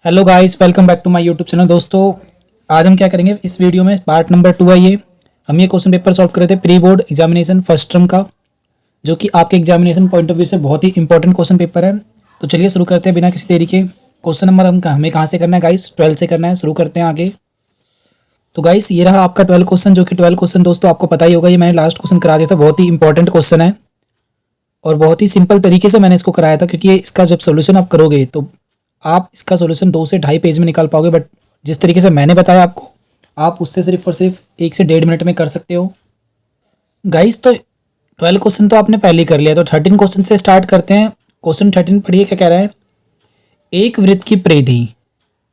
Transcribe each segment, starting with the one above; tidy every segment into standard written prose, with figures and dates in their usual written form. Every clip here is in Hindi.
Hello guys, welcome back to my YouTube channel. दोस्तों, आज हम क्या करेंगे इस वीडियो में, पार्ट नंबर 2 है ये। हम ये क्वेश्चन पेपर सॉल्व कर रहे थे pre board examination first term का, जो कि आपके एग्जामिनेशन पॉइंट ऑफ व्यू से बहुत ही इंपॉर्टेंट क्वेश्चन पेपर है। तो चलिए शुरू करते हैं बिना किसी देरी के। क्वेश्चन नंबर हमें कहाँ से करना है गाइस? 12 से करना है। शुरू करते हैं आगे। तो गाइस, ये रहा आपका 12 क्वेश्चन, जो कि 12 क्वेश्चन दोस्तों आपको पता ही होगा, ये मैंने लास्ट क्वेश्चन करा दिया था। बहुत ही इंपॉर्टेंट क्वेश्चन है और बहुत ही सिंपल तरीके से मैंने इसको कराया था, क्योंकि इसका जब सोल्यूशन आप करोगे तो आप इसका सोल्यूशन 2 से ढाई पेज में निकाल पाओगे। बट जिस तरीके से मैंने बताया आपको, आप उससे सिर्फ और सिर्फ 1 से 1.5 मिनट में कर सकते हो गाइस। तो 12 क्वेश्चन तो आपने पहले ही कर लिया, तो 13 क्वेश्चन से स्टार्ट करते हैं। क्वेश्चन 13 पढ़िए, क्या कह रहा है। एक वृत्त की परिधि,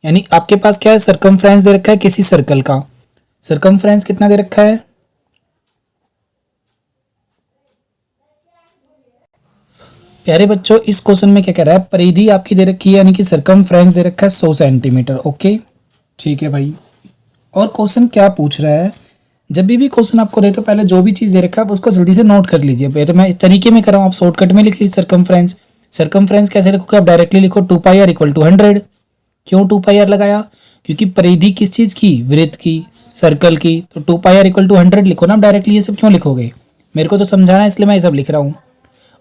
यानी आपके पास क्या है, सरकमफ्रेंस दे रखा है किसी सर्कल का। सरकमफ्रेंस कितना दे रखा है? प्यारे बच्चों, इस क्वेश्चन में क्या कह रहा है, परिधि आपकी दे रखी है, यानी कि सरकमफ्रेंस दे रखा है 100 सेंटीमीटर। ओके, ठीक है भाई। और क्वेश्चन क्या पूछ रहा है, जब भी क्वेश्चन आपको दे तो पहले जो भी चीज़ दे रखा है आप उसको जल्दी से नोट कर लीजिए। तो मैं इस तरीके में कर रहा हूँ, आप शॉर्टकट में लिख लीजिए सरकमफ्रेंस। सरकमफ्रेंस कैसे लिखोगे आप? डायरेक्टली लिखो 2πr = 100। क्यों 2πr लगाया? क्योंकि परिधि किस चीज़ की? वृत्त की, सर्कल की। तो 2πr = 100 लिखो ना डायरेक्टली। ये सब क्यों लिखोगे? मेरे को तो समझाना है, इसलिए मैं ये सब लिख रहा हूँ।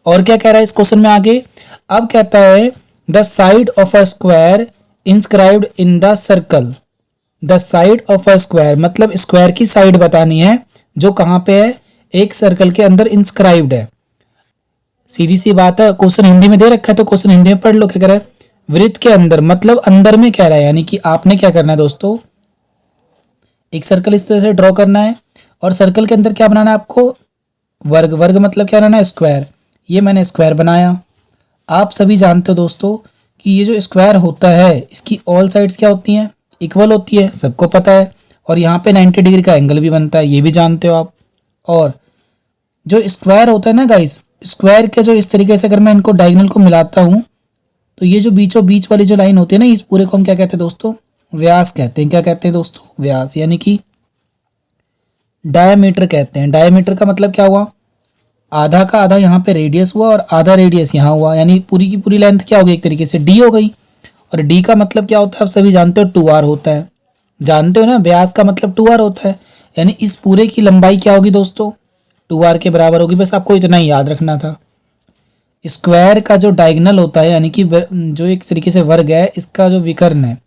और क्या कह रहा है इस क्वेश्चन में आगे? अब कहता है the side of a square inscribed in the circle. The side of a square मतलब स्क्वायर की साइड बतानी है, जो कहाँ पे है? एक सर्कल के अंदर इंस्क्राइब्ड है। सीधी सी बात है, क्वेश्चन हिंदी में दे रखा है तो क्वेश्चन हिंदी में पढ़ लो। क्या कह रहा है? वृत्त के अंदर मतलब अंदर में कह रहा है, यानी कि आपने क्या करना है दोस्तों, एक सर्कल इस तरह से ड्रॉ करना है और सर्कल के अंदर क्या बनाना है आपको? वर्ग। वर्ग मतलब क्या बनाना है? स्क्वायर। ये मैंने स्क्वायर बनाया। आप सभी जानते हो दोस्तों कि ये जो स्क्वायर होता है, इसकी ऑल साइड्स क्या होती हैं? इक्वल होती है, सबको पता है। और यहाँ पे 90 डिग्री का एंगल भी बनता है, ये भी जानते हो आप। और जो स्क्वायर होता है ना गाइस, स्क्वायर के जो इस तरीके से अगर मैं इनको डायगोनल को मिलाता हूँ, तो ये जो बीचों बीच वाली जो लाइन होती है ना, इस पूरे को हम क्या कहते हैं दोस्तों? व्यास कहते हैं। क्या कहते हैं दोस्तों? व्यास, यानी कि डायमीटर कहते हैं। डायमीटर का मतलब क्या हुआ? आधा का आधा यहाँ पे रेडियस हुआ और आधा रेडियस यहाँ हुआ, यानी पूरी की पूरी लेंथ क्या हो गई? एक तरीके से डी हो गई। और डी का मतलब क्या होता है? आप सभी जानते हो 2r होता है। जानते हो ना, व्यास का मतलब 2r होता है। यानी इस पूरे की लंबाई क्या होगी दोस्तों? 2r के बराबर होगी। बस आपको इतना ही याद रखना था। स्क्वायर का जो डायगोनल होता है, यानी कि जो एक तरीके से वर्ग है, इसका जो विकर्ण है,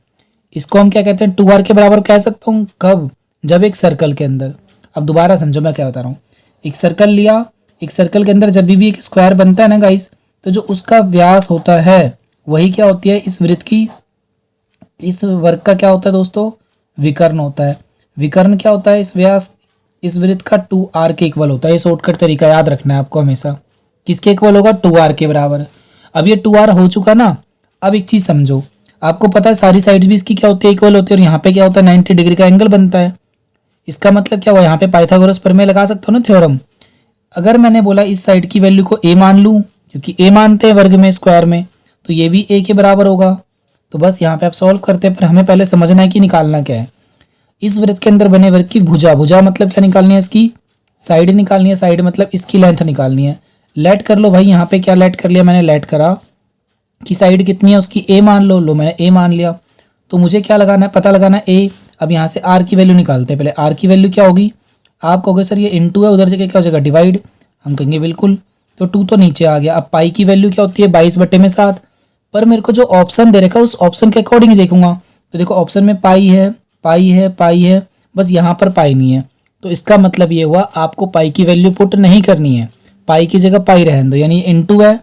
इसको हम क्या कहते हैं? 2r के बराबर कह सकता हूँ। कब? जब एक सर्कल के अंदर, अब दोबारा समझो मैं क्या बता रहा हूँ। एक सर्कल लिया, एक सर्कल के अंदर जब भी एक स्क्वायर बनता है ना गाइस, तो जो उसका व्यास होता है वही क्या होती है? इस वृत्त की, इस वर्ग का क्या होता है दोस्तों? विकर्ण होता है। विकर्ण क्या होता है? इस व्यास, इस वृत्त का 2r के इक्वल होता है। ये शॉर्टकट तरीका याद रखना है आपको हमेशा। किसके इक्वल होगा? 2r के बराबर। अब ये 2r हो चुका ना। अब एक चीज समझो, आपको पता है सारी साइड भी इसकी क्या होती है? इक्वल होती है। और यहाँ पे क्या होता है? 90 डिग्री का एंगल बनता है। इसका मतलब क्या हुआ? यहाँ पे पाइथागोरस प्रमेय लगा सकते हो ना, थ्योरम। अगर मैंने बोला इस साइड की वैल्यू को a मान लूं, क्योंकि a मानते हैं वर्ग में, स्क्वायर में, तो ये भी a के बराबर होगा। तो बस यहाँ पे आप सॉल्व करते हैं, पर हमें पहले समझना है कि निकालना क्या है। इस वृत्त के अंदर बने वर्ग की भुजा, भुजा मतलब क्या निकालनी है? इसकी साइड निकालनी है। साइड मतलब इसकी लेंथ निकालनी है। लेट कर लो भाई, यहाँ पे क्या लेट कर लिया मैंने? लेट करा कि साइड कितनी है उसकी, a मान लो। लो मैंने a मान लिया। तो मुझे क्या लगाना है? पता लगाना है a। अब यहाँ से r की वैल्यू निकालते हैं। पहले r की वैल्यू क्या होगी? आप कहोगे सर ये इंटू है, उधर से क्या हो जाएगा? डिवाइड। हम कहेंगे बिल्कुल। तो 2 तो नीचे आ गया। अब पाई की वैल्यू क्या होती है? 22/7। पर मेरे को जो ऑप्शन दे रखा है उस ऑप्शन के अकॉर्डिंग ही देखूंगा। तो देखो ऑप्शन में पाई है, पाई है, पाई है, बस यहाँ पर पाई नहीं है। तो इसका मतलब ये हुआ आपको पाई की वैल्यू पुट नहीं करनी है। पाई की जगह पाई रहने दो, यानी इंटू है,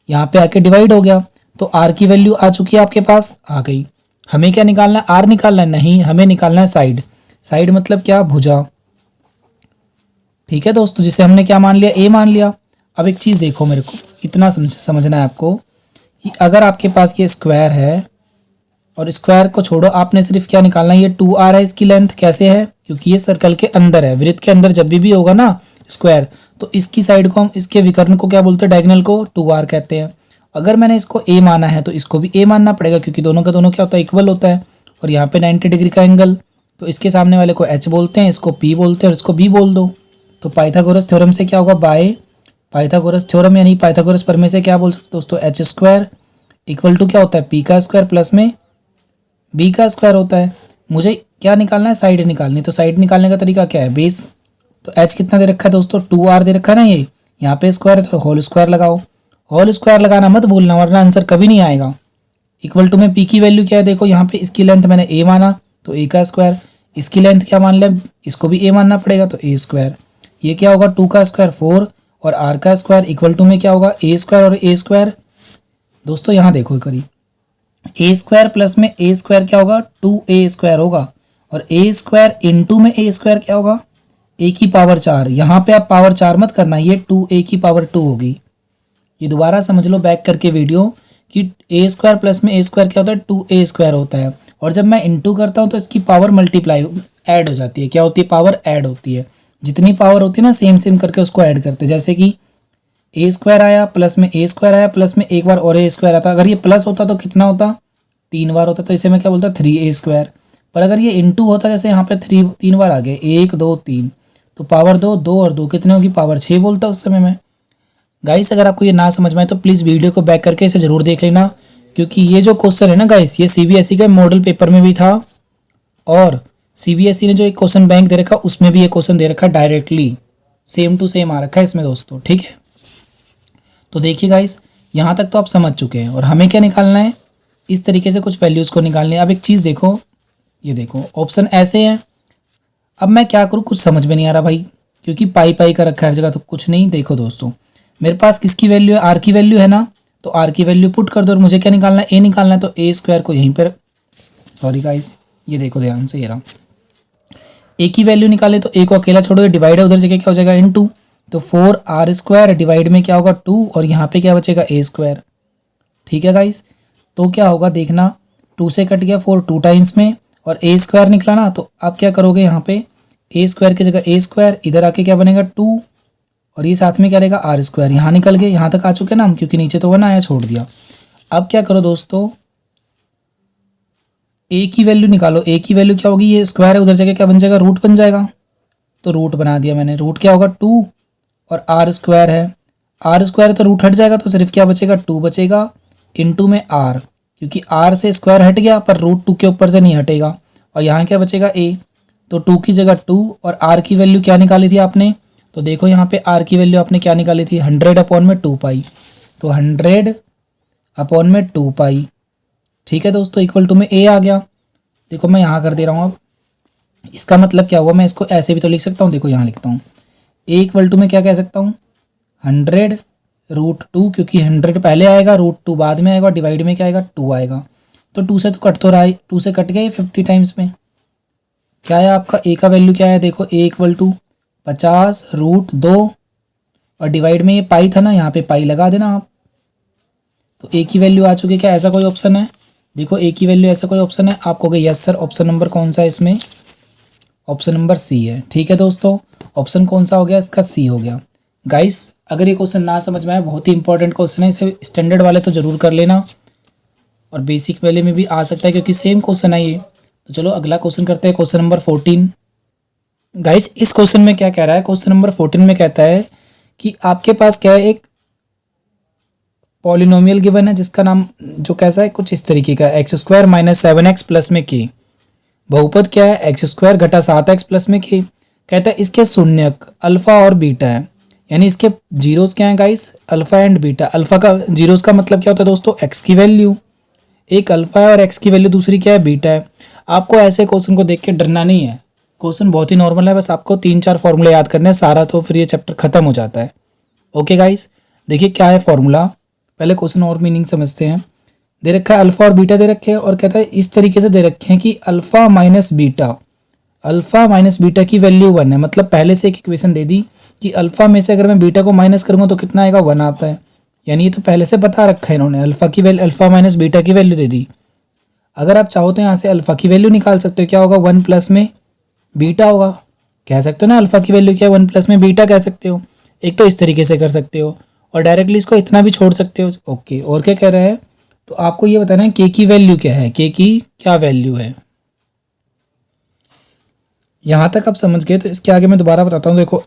यहाँ पे आके डिवाइड हो गया। तो आर की वैल्यू आ चुकी है आपके पास, आ गई। हमें क्या निकालना है? आर निकालना है? नहीं, हमें निकालना है साइड। साइड मतलब क्या? भुजा। ठीक है दोस्तों, जिसे हमने क्या मान लिया? a मान लिया। अब एक चीज़ देखो, मेरे को इतना समझना है आपको कि अगर आपके पास ये स्क्वायर है और स्क्वायर को छोड़ो, आपने सिर्फ क्या निकालना है? ये 2r है, इसकी लेंथ कैसे है? क्योंकि ये सर्कल के अंदर है। वृत्त के अंदर जब भी होगा ना स्क्वायर, तो इसकी साइड को हम, इसके विकर्ण को क्या बोलते हैं? डायगोनल को 2r कहते हैं। अगर मैंने इसको a माना है तो इसको भी a मानना पड़ेगा, क्योंकि दोनों का दोनों क्या होता है? इक्वल होता है। और यहाँ पे 90 डिग्री का एंगल, तो इसके सामने वाले को h बोलते हैं, इसको p बोलते हैं, और इसको b बोल दो। तो पाइथागोरस थ्योरम से क्या होगा? बाय पाइथागोरस थ्योरम, यानी पाइथागोरस प्रमेय से क्या बोल सकते हो दोस्तों? h² इक्वल टू क्या होता है? p का स्क्वायर प्लस में बी का स्क्वायर होता है। मुझे क्या निकालना है, साइड निकालनी। तो साइड निकालने का तरीका क्या है, बेस। तो एच कितना दे रखा है दोस्तों, 2r दे रखा है ना, ये यहाँ पे स्क्वायर है तो होल स्क्वायर लगाओ। होल स्क्वायर लगाना मत भूलना वरना आंसर कभी नहीं आएगा। इक्वल टू में पी की वैल्यू क्या है, देखो यहाँ पे इसकी लेंथ मैंने ए माना तो ए का स्क्वायर, इसकी लेंथ क्या मान लें, इसको भी ए मानना पड़ेगा तो ए स्क्वायर। ये क्या होगा, 2 का स्क्वायर 4 और आर का स्क्वायर इक्वल टू में क्या होगा, ए स्क्वायर और ए स्क्वायर। दोस्तों यहाँ देखो करी, ए स्क्वायर प्लस में ए स्क्वायर क्या होगा, 2a स्क्वायर होगा। और ए स्क्वायर इंटू में ए स्क्वायर क्या होगा, ए की पावर 4। यहाँ पे आप पावर 4 मत करना, ये 2a की पावर 2 होगी। ये दोबारा समझ लो बैक करके वीडियो कि ए स्क्वायर प्लस में ए स्क्वायर क्या होता है, 2a स्क्वायर होता है। और जब मैं इंटू करता हूँ तो इसकी पावर मल्टीप्लाई ऐड हो जाती है। क्या होती है, पावर ऐड होती है। जितनी पावर होती है ना सेम सेम करके उसको ऐड करते हैं। जैसे कि ए स्क्वायर आया प्लस में ए स्क्वायर आया प्लस में एक बार और ए स्क्वायर आता। अगर ये प्लस होता तो कितना होता, 3 बार होता। तो इसे मैं क्या बोलता, 3a स्क्वायर। पर अगर ये इंटू होता, जैसे यहाँ पे 3 बार आ गए, 1 2 3, तो पावर 2 2 और 2 कितने होगी, पावर 6 बोलता उस समय में। गाइस अगर आपको ये ना समझ में आए तो प्लीज़ वीडियो को बैक करके इसे ज़रूर देख लेना, क्योंकि ये जो क्वेश्चन है ना गाइस, ये सीबीएसई के मॉडल पेपर में भी था और सीबीएसई ने जो एक क्वेश्चन बैंक दे रखा उसमें भी ये क्वेश्चन दे रखा डायरेक्टली, सेम टू सेम आ रखा है इसमें दोस्तों, ठीक है। तो देखिए गाइस यहाँ तक तो आप समझ चुके हैं और हमें क्या निकालना है, इस तरीके से कुछ वैल्यूज़ को निकालनी है। अब एक चीज़ देखो, ये देखो ऑप्शन ऐसे हैं। अब मैं क्या करूँ, कुछ समझ में नहीं आ रहा भाई, क्योंकि पाई पाई का रखा है हर जगह। तो कुछ नहीं, देखो दोस्तों मेरे पास किसकी वैल्यू है, आर की वैल्यू है ना, तो आर की वैल्यू पुट कर दो। और मुझे क्या निकालना है, ए निकालना है। तो ए स्क्वायर को यहीं पर, सॉरी गाइस ये देखो ध्यान से, ये रहा ए की वैल्यू निकाले तो ए को अकेला छोड़ोगे, डिवाइड है उधर से क्या हो जाएगा, इनटू। तो 4r स्क्वायर डिवाइड में क्या होगा 2 और यहाँ पे क्या बचेगा ए स्क्वायर, ठीक है गाइस। तो क्या होगा देखना, 2 से कट गया 4 2 टाइम्स में और ए स्क्वायर निकला ना। तो आप क्या करोगे, यहाँ पे ए स्क्वायर की जगह ए स्क्वायर, इधर आके क्या बनेगा 2 और ये साथ में क्या रहेगा आर स्क्वायर। यहाँ निकल गए, यहाँ तक आ चुके ना हम, क्योंकि नीचे तो 1 आया छोड़ दिया। अब क्या करो दोस्तों, ए की वैल्यू निकालो। ए की वैल्यू क्या होगी, ये स्क्वायर है उधर जगह क्या बन जाएगा, रूट बन जाएगा। तो रूट बना दिया मैंने। रूट क्या होगा 2 और आर स्क्वायर है, आर स्क्वायर तो रूट हट जाएगा तो सिर्फ क्या बचेगा 2 बचेगा, इनटू में आर, क्योंकि आर से स्क्वायर हट गया पर रूट 2 के ऊपर से नहीं हटेगा। और यहाँ क्या बचेगा ए, तो 2 की जगह 2 और आर की वैल्यू क्या निकाली थी आपने, तो देखो यहाँ पे आर की वैल्यू आपने क्या निकाली थी, 100 अपॉन में 2 पाई। तो 100 अपॉन में 2 पाई, ठीक है दोस्तों, इक्वल टू में ए आ गया। देखो मैं यहाँ कर दे रहा हूँ। अब इसका मतलब क्या हुआ, मैं इसको ऐसे भी तो लिख सकता हूँ, देखो यहाँ लिखता हूँ ए इक्वल टू में क्या कह सकता हूँ, 100 रूट 2, क्योंकि 100 पहले आएगा, रूट 2 बाद में आएगा, डिवाइड में क्या आएगा 2 आएगा। तो 2 से तो कट तो रहा है, 2 से कट गया ये 50 टाइम्स में। क्या है आपका ए का वैल्यू क्या है, देखो ए इक्वल टू 50 रूट 2 और डिवाइड में ये पाई था ना, यहाँ पे पाई लगा देना आप। तो ए की वैल्यू आ चुकी है। क्या ऐसा कोई ऑप्शन है, देखो ए की वैल्यू ऐसा कोई ऑप्शन है, आप कहोगे यस सर। ऑप्शन नंबर कौन सा है इसमें, ऑप्शन नंबर सी है, ठीक है दोस्तों। ऑप्शन कौन सा हो गया इसका, सी हो गया। गाइस अगर ये क्वेश्चन ना समझ में आए, बहुत ही इंपॉर्टेंट क्वेश्चन है, इसे स्टैंडर्ड वाले तो जरूर कर लेना और बेसिक वाले में भी आ सकता है क्योंकि सेम क्वेश्चन है ये। तो चलो अगला क्वेश्चन करते हैं, क्वेश्चन नंबर 14। गाइस इस क्वेश्चन में क्या कह रहा है, क्वेश्चन नंबर 14 में कहता है कि आपके पास क्या है, एक पॉलिनोमियल गिवन है जिसका नाम जो कैसा है कुछ इस तरीके का, x square minus 7x plus में के। बहुपद क्या है, एक्स स्क्वायर घटा 7x प्लस में के। कहता है इसके शून्यक अल्फा और बीटा है, यानी इसके जीरोस क्या है guys, alpha and beta. Alpha का जीरोस का मतलब क्या होता है दोस्तों, एक्स की वैल्यू, एक अल्फा है और एक्स की वैल्यू दूसरी क्या है, बीटा है। आपको ऐसे क्वेश्चन को देख के डरना नहीं है, क्वेश्चन बहुत ही नॉर्मल है, बस आपको 3-4 फॉर्मूले याद करने हैं सारा, तो फिर ये चैप्टर खत्म हो जाता है। ओके गाइस देखिए क्या है फॉर्मूला, पहले क्वेश्चन और मीनिंग समझते हैं। दे रखा है अल्फा और बीटा दे रखे हैं और कहता है इस तरीके से दे रखे हैं कि अल्फा माइनस बीटा की वैल्यू 1 है। मतलब पहले से एक इक्वेशन दे दी कि अल्फा में से अगर मैं बीटा को माइनस करूंगा तो कितना आएगा, 1 आता है। यानी ये तो पहले से बता रखा है इन्होंने, अल्फा की वैल्यू, अल्फा माइनस बीटा की वैल्यू दे दी। अगर आप चाहो तो यहाँ से अल्फा की वैल्यू निकाल सकते हो, क्या होगा 1 प्लस में बीटा होगा, कह सकते हो ना अल्फा की वैल्यू क्या है 1 प्लस में बीटा कह सकते हो। एक तो इस तरीके से कर सकते हो और डायरेक्टली इसको इतना भी छोड़ सकते हो। ओके और क्या कह रहा है, तो आपको ये बताना है के की वैल्यू क्या है, के की क्या वैल्यू है। यहाँ तक आप समझ गए, तो इसके आगे मैं दोबारा बताता हूँ। देखो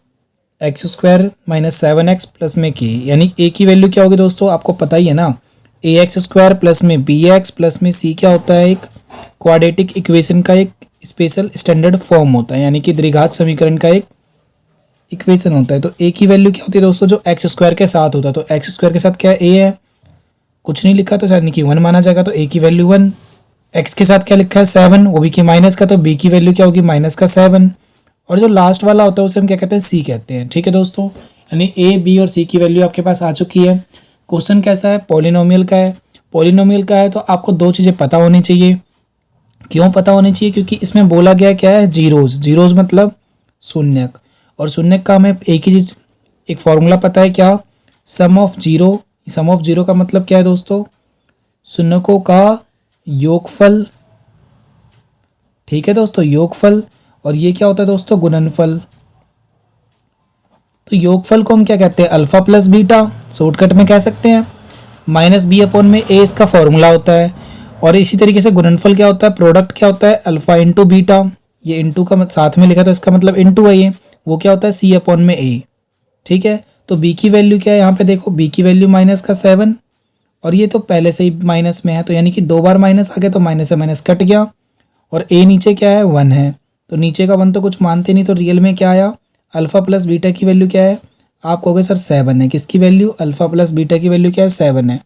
x square minus 7x plus में के, यानी ए की वैल्यू क्या होगी दोस्तों, आपको पता ही है ना, ए एक्स स्क्वायर प्लस में बी एक्स प्लस में सी क्या होता है, एक क्वाड्रेटिक इक्वेशन का एक स्पेशल स्टैंडर्ड फॉर्म होता है, यानी कि द्विघात समीकरण का एक इक्वेशन होता है। तो ए की वैल्यू क्या होती है दोस्तों, जो एक्स स्क्वायर के साथ होता है। तो एक्स स्क्वायर के साथ क्या है, ए है, कुछ नहीं लिखा तो यानी कि 1 माना जाएगा, तो ए की वैल्यू 1। एक्स के साथ क्या लिखा है 7, वो भी कि माइनस का, तो बी की वैल्यू क्या होगी माइनस का 7। और जो लास्ट वाला होता है उसे हम क्या कहते हैं, सी कहते हैं। ठीक है दोस्तों, यानी ए बी और सी की वैल्यू आपके पास आ चुकी है। क्वेश्चन कैसा है, पॉलिनोमियल का है। पॉलिनोमियल का है तो आपको दो चीज़ें पता होनी चाहिए। क्यों पता होनी चाहिए, क्योंकि इसमें बोला गया क्या है, जीरोज। जीरोज मतलब शून्यक, और शून्यक का हमें एक ही चीज़, एक फॉर्मूला पता है क्या, sum of zero. Sum of zero का मतलब क्या है दोस्तों, शून्यकों का योगफल। ठीक है दोस्तों, योगफल। और ये क्या होता है दोस्तों, गुणनफल। तो योगफल को हम क्या कहते हैं, अल्फा प्लस बीटा, शॉर्टकट में कह सकते हैं। माइनस बी अपॉन में ए इसका फॉर्मूला होता है। और इसी तरीके से गुणनफल क्या होता है, प्रोडक्ट क्या होता है, अल्फा इंटू बीटा। ये इंटू का साथ में लिखा था, इसका मतलब इंटू है ये, वो क्या होता है सी अपॉन में ए। ठीक है, तो बी की वैल्यू क्या है, यहाँ पे देखो बी की वैल्यू माइनस का 7, और ये तो पहले से ही माइनस में है, तो यानी कि 2 बार माइनस आ गया, तो माइनस से माइनस कट गया। और ए नीचे क्या है 1 है, तो नीचे का 1 तो कुछ मानते नहीं, तो रियल में क्या आया, अल्फा प्लस बीटा की वैल्यू क्या है, आप कहोगे सर 7 है। किसकी वैल्यू, अल्फा प्लस बीटा की वैल्यू क्या है 7 है।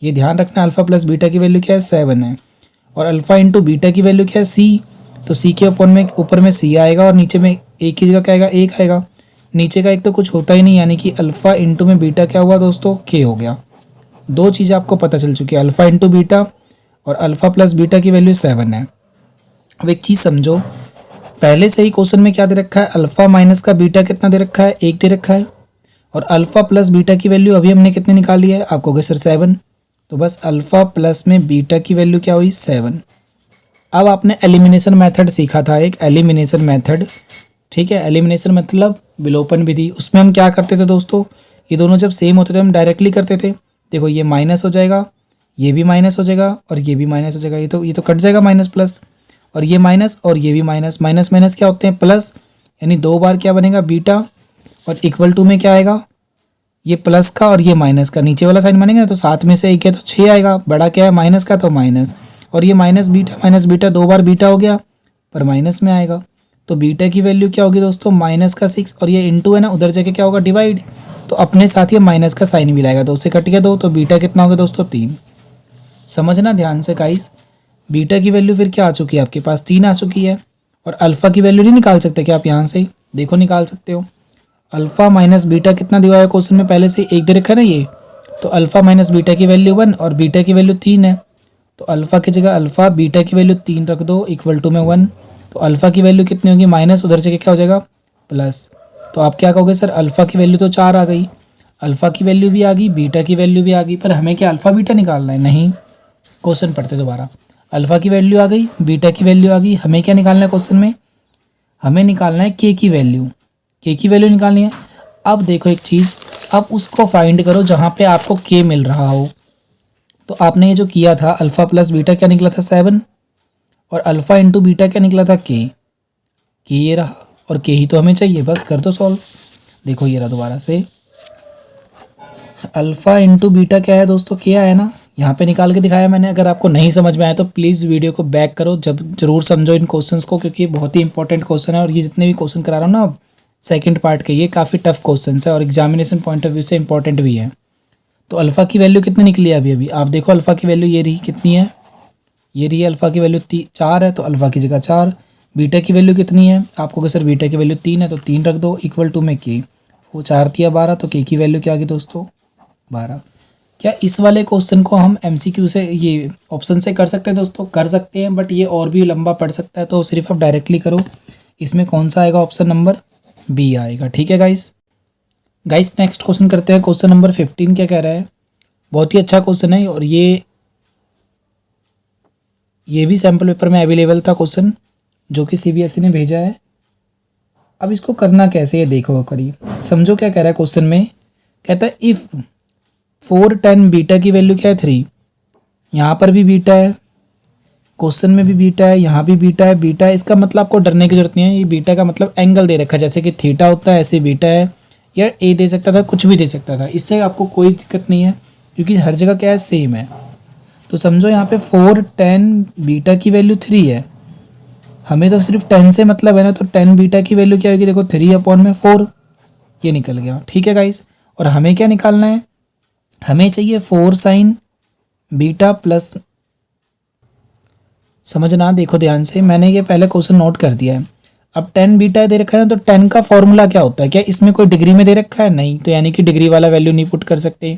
ये ध्यान रखना, अल्फा प्लस बीटा की वैल्यू क्या है 7 है। और अल्फा इंटू बीटा की वैल्यू क्या है सी, तो सी के ऊपर में सी आएगा, और नीचे में एक की जगह क्या आएगा, एक आएगा। नीचे का एक तो कुछ होता ही नहीं, यानी कि अल्फा इंटू में बीटा क्या हुआ दोस्तों, के हो गया। दो चीज़ें आपको पता चल चुकी है, अल्फा इंटू बीटा और अल्फा प्लस बीटा की वैल्यू 7 है। अब एक चीज़ समझो, पहले से ही क्वेश्चन में क्या दे रखा है, अल्फा माइनस का बीटा कितना दे रखा है, 1 दे रखा है। और अल्फा प्लस बीटा की वैल्यू अभी हमने कितनी निकाली है, आप कहोगे सर 7, तो बस अल्फा प्लस में बीटा की वैल्यू क्या हुई 7। अब आपने एलिमिनेशन मेथड सीखा था, एक एलिमिनेशन मेथड। ठीक है, एलिमिनेशन मतलब विलोपन विधि। उसमें हम क्या करते थे दोस्तों, ये दोनों जब सेम होते थे हम डायरेक्टली करते थे। देखो ये माइनस हो जाएगा, ये भी माइनस हो जाएगा, और ये भी माइनस हो जाएगा। ये तो कट जाएगा माइनस प्लस, और ये माइनस और ये भी माइनस। माइनस माइनस क्या होते हैं, प्लस। यानी 2 बार क्या बनेगा बीटा, और इक्वल टू में क्या आएगा, ये प्लस का और ये माइनस का नीचे वाला साइन बनेगा, तो 7 में से 1 है तो 6 आएगा। बड़ा क्या है माइनस का, तो माइनस। और ये माइनस बीटा 2 बार बीटा हो गया, पर माइनस में आएगा। तो बीटा की वैल्यू क्या होगी दोस्तों, माइनस का 6, और ये इंटू है ना, उधर जाके क्या होगा डिवाइड, तो अपने साथ ये माइनस का साइन भी लाएगा, तो उससे कट गया 2, तो बीटा कितना होगा दोस्तों 3। समझना ध्यान से गाइस, बीटा की वैल्यू फिर क्या आ चुकी है आपके पास, 3 आ चुकी है। और अल्फा की वैल्यू नहीं निकाल सकते क्या आप, यहाँ से देखो निकाल सकते हो। अल्फा माइनस बीटा कितना दिया है क्वेश्चन में, पहले से 1 दे रखा है ना ये, तो अल्फा माइनस बीटा की वैल्यू 1 और बीटा की वैल्यू 3 है। तो अल्फा की जगह अल्फा, बीटा की वैल्यू 3 रख दो, इक्वल टू में 1। तो अल्फा की वैल्यू कितनी होगी, माइनस, उधर से क्या हो जाएगा प्लस। तो आप क्या कहोगे सर, अल्फा की वैल्यू तो 4 आ गई, अल्फा की वैल्यू भी आ गई, बीटा की वैल्यू भी आ गई, पर हमें क्या अल्फा बीटा निकालना है, नहीं। क्वेश्चन पढ़ते दोबारा, अल्फा की वैल्यू आ गई, बीटा की वैल्यू आ गई, हमें क्या निकालना है क्वेश्चन में, हमें निकालना है के की वैल्यू। के की वैल्यू निकालनी है। अब देखो एक चीज़, अब उसको फाइंड करो जहाँ पे आपको के मिल रहा हो। तो आपने ये जो किया था, अल्फा प्लस बीटा क्या निकला था 7, और अल्फा इंटू बीटा क्या निकला था के ये रहा, और के ही तो हमें चाहिए, बस कर दो सॉल्व। देखो ये रहा दोबारा से, अल्फा इंटू बीटा क्या है दोस्तों, के आया ना, यहाँ पे निकाल के दिखाया मैंने। अगर आपको नहीं समझ में आया तो प्लीज़ वीडियो को बैक करो, जब जरूर समझो इन क्वेश्चंस को, क्योंकि ये बहुत ही इंपॉर्टेंट क्वेश्चन है। और ये जितने भी क्वेश्चन करा रहा हूँ ना अब सेकंड पार्ट के, ये काफ़ी टफ क्वेश्चन है और एग्जामिनेशन पॉइंट ऑफ व्यू से इंपॉर्टेंट भी है। तो अल्फ़ा की वैल्यू कितनी निकली है अभी आप देखो, अल्फ़ा की वैल्यू ये रही, कितनी है, ये रही अल्फ़ा की वैल्यू 4 है, तो अल्फ़ा की जगह 4। बीटा की वैल्यू कितनी है, आपको अगर सर बीटा की वैल्यू 3 है तो 3 रख दो, इक्वल टू में के, वो 4 दिया 12, तो के की वैल्यू क्या आ गई दोस्तों 12। क्या इस वाले क्वेश्चन को हम एमसीक्यू से, ये ऑप्शन से कर सकते हैं दोस्तों, कर सकते हैं, बट ये और भी लंबा पड़ सकता है, तो सिर्फ आप डायरेक्टली करो। इसमें कौन सा आएगा, ऑप्शन नंबर बी आएगा। ठीक है गाइस, नेक्स्ट क्वेश्चन करते हैं। क्वेश्चन नंबर 15 क्या कह रहा है, बहुत ही अच्छा क्वेश्चन है, और ये भी सैम्पल पेपर में अवेलेबल था क्वेश्चन, जो कि सीबीएसई ने भेजा है। अब इसको करना कैसे है देखो, करिए समझो क्या कह रहा है क्वेश्चन में। कहता है इफ़ 4 10 बीटा की वैल्यू क्या है 3, यहाँ पर भी बीटा है, क्वेश्चन में भी बीटा है, यहाँ भी बीटा है। बीटा है इसका मतलब आपको डरने की जरूरत नहीं है, ये बीटा का मतलब एंगल दे रखा है, जैसे कि थीटा होता है ऐसे बीटा है, या ए दे सकता था, कुछ भी दे सकता था, इससे आपको कोई दिक्कत नहीं है, क्योंकि हर जगह क्या है सेम है। तो समझो यहाँ पे 4 10 बीटा की वैल्यू 3 है, हमें तो सिर्फ 10 से मतलब है ना, तो 10 बीटा की वैल्यू क्या होगी, देखो 3/4, ये निकल गया। ठीक है गाइस, और हमें क्या निकालना है, हमें चाहिए 4 साइन बीटा प्लस, समझना देखो ध्यान से, मैंने ये पहले क्वेश्चन नोट कर दिया है। अब 10 बीटा दे रखा है तो 10 का फॉर्मूला क्या होता है, क्या इसमें कोई डिग्री में दे रखा है, नहीं, तो यानी कि डिग्री वाला वैल्यू नहीं पुट कर सकते।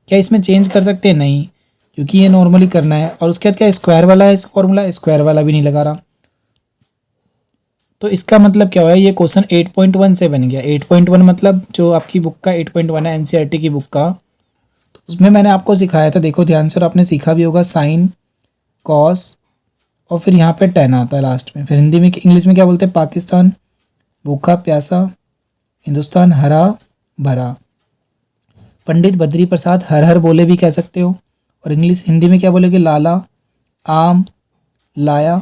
क्या इसमें चेंज कर सकते हैं, नहीं, क्योंकि ये नॉर्मली करना है। और उसके बाद क्या स्क्वायर वाला है, इस फॉर्मूला स्क्वायर वाला भी नहीं लगा रहा। तो इसका मतलब क्या हुआ, ये क्वेश्चन 8.1 से बन गया। 8.1 मतलब जो आपकी बुक का 8.1 है एनसीईआरटी की बुक का, तो उसमें मैंने आपको सिखाया था, देखो ध्यान से, और आपने सीखा भी होगा, साइन कॉस और फिर यहाँ पे 10 आता है लास्ट में। फिर हिंदी में इंग्लिश में क्या बोलते हैं, पाकिस्तान भूखा प्यासा, हिंदुस्तान हरा भरा, पंडित बद्री प्रसाद हर हर बोले भी कह सकते हो। और इंग्लिश हिंदी में क्या बोलेगे, लाला आम लाया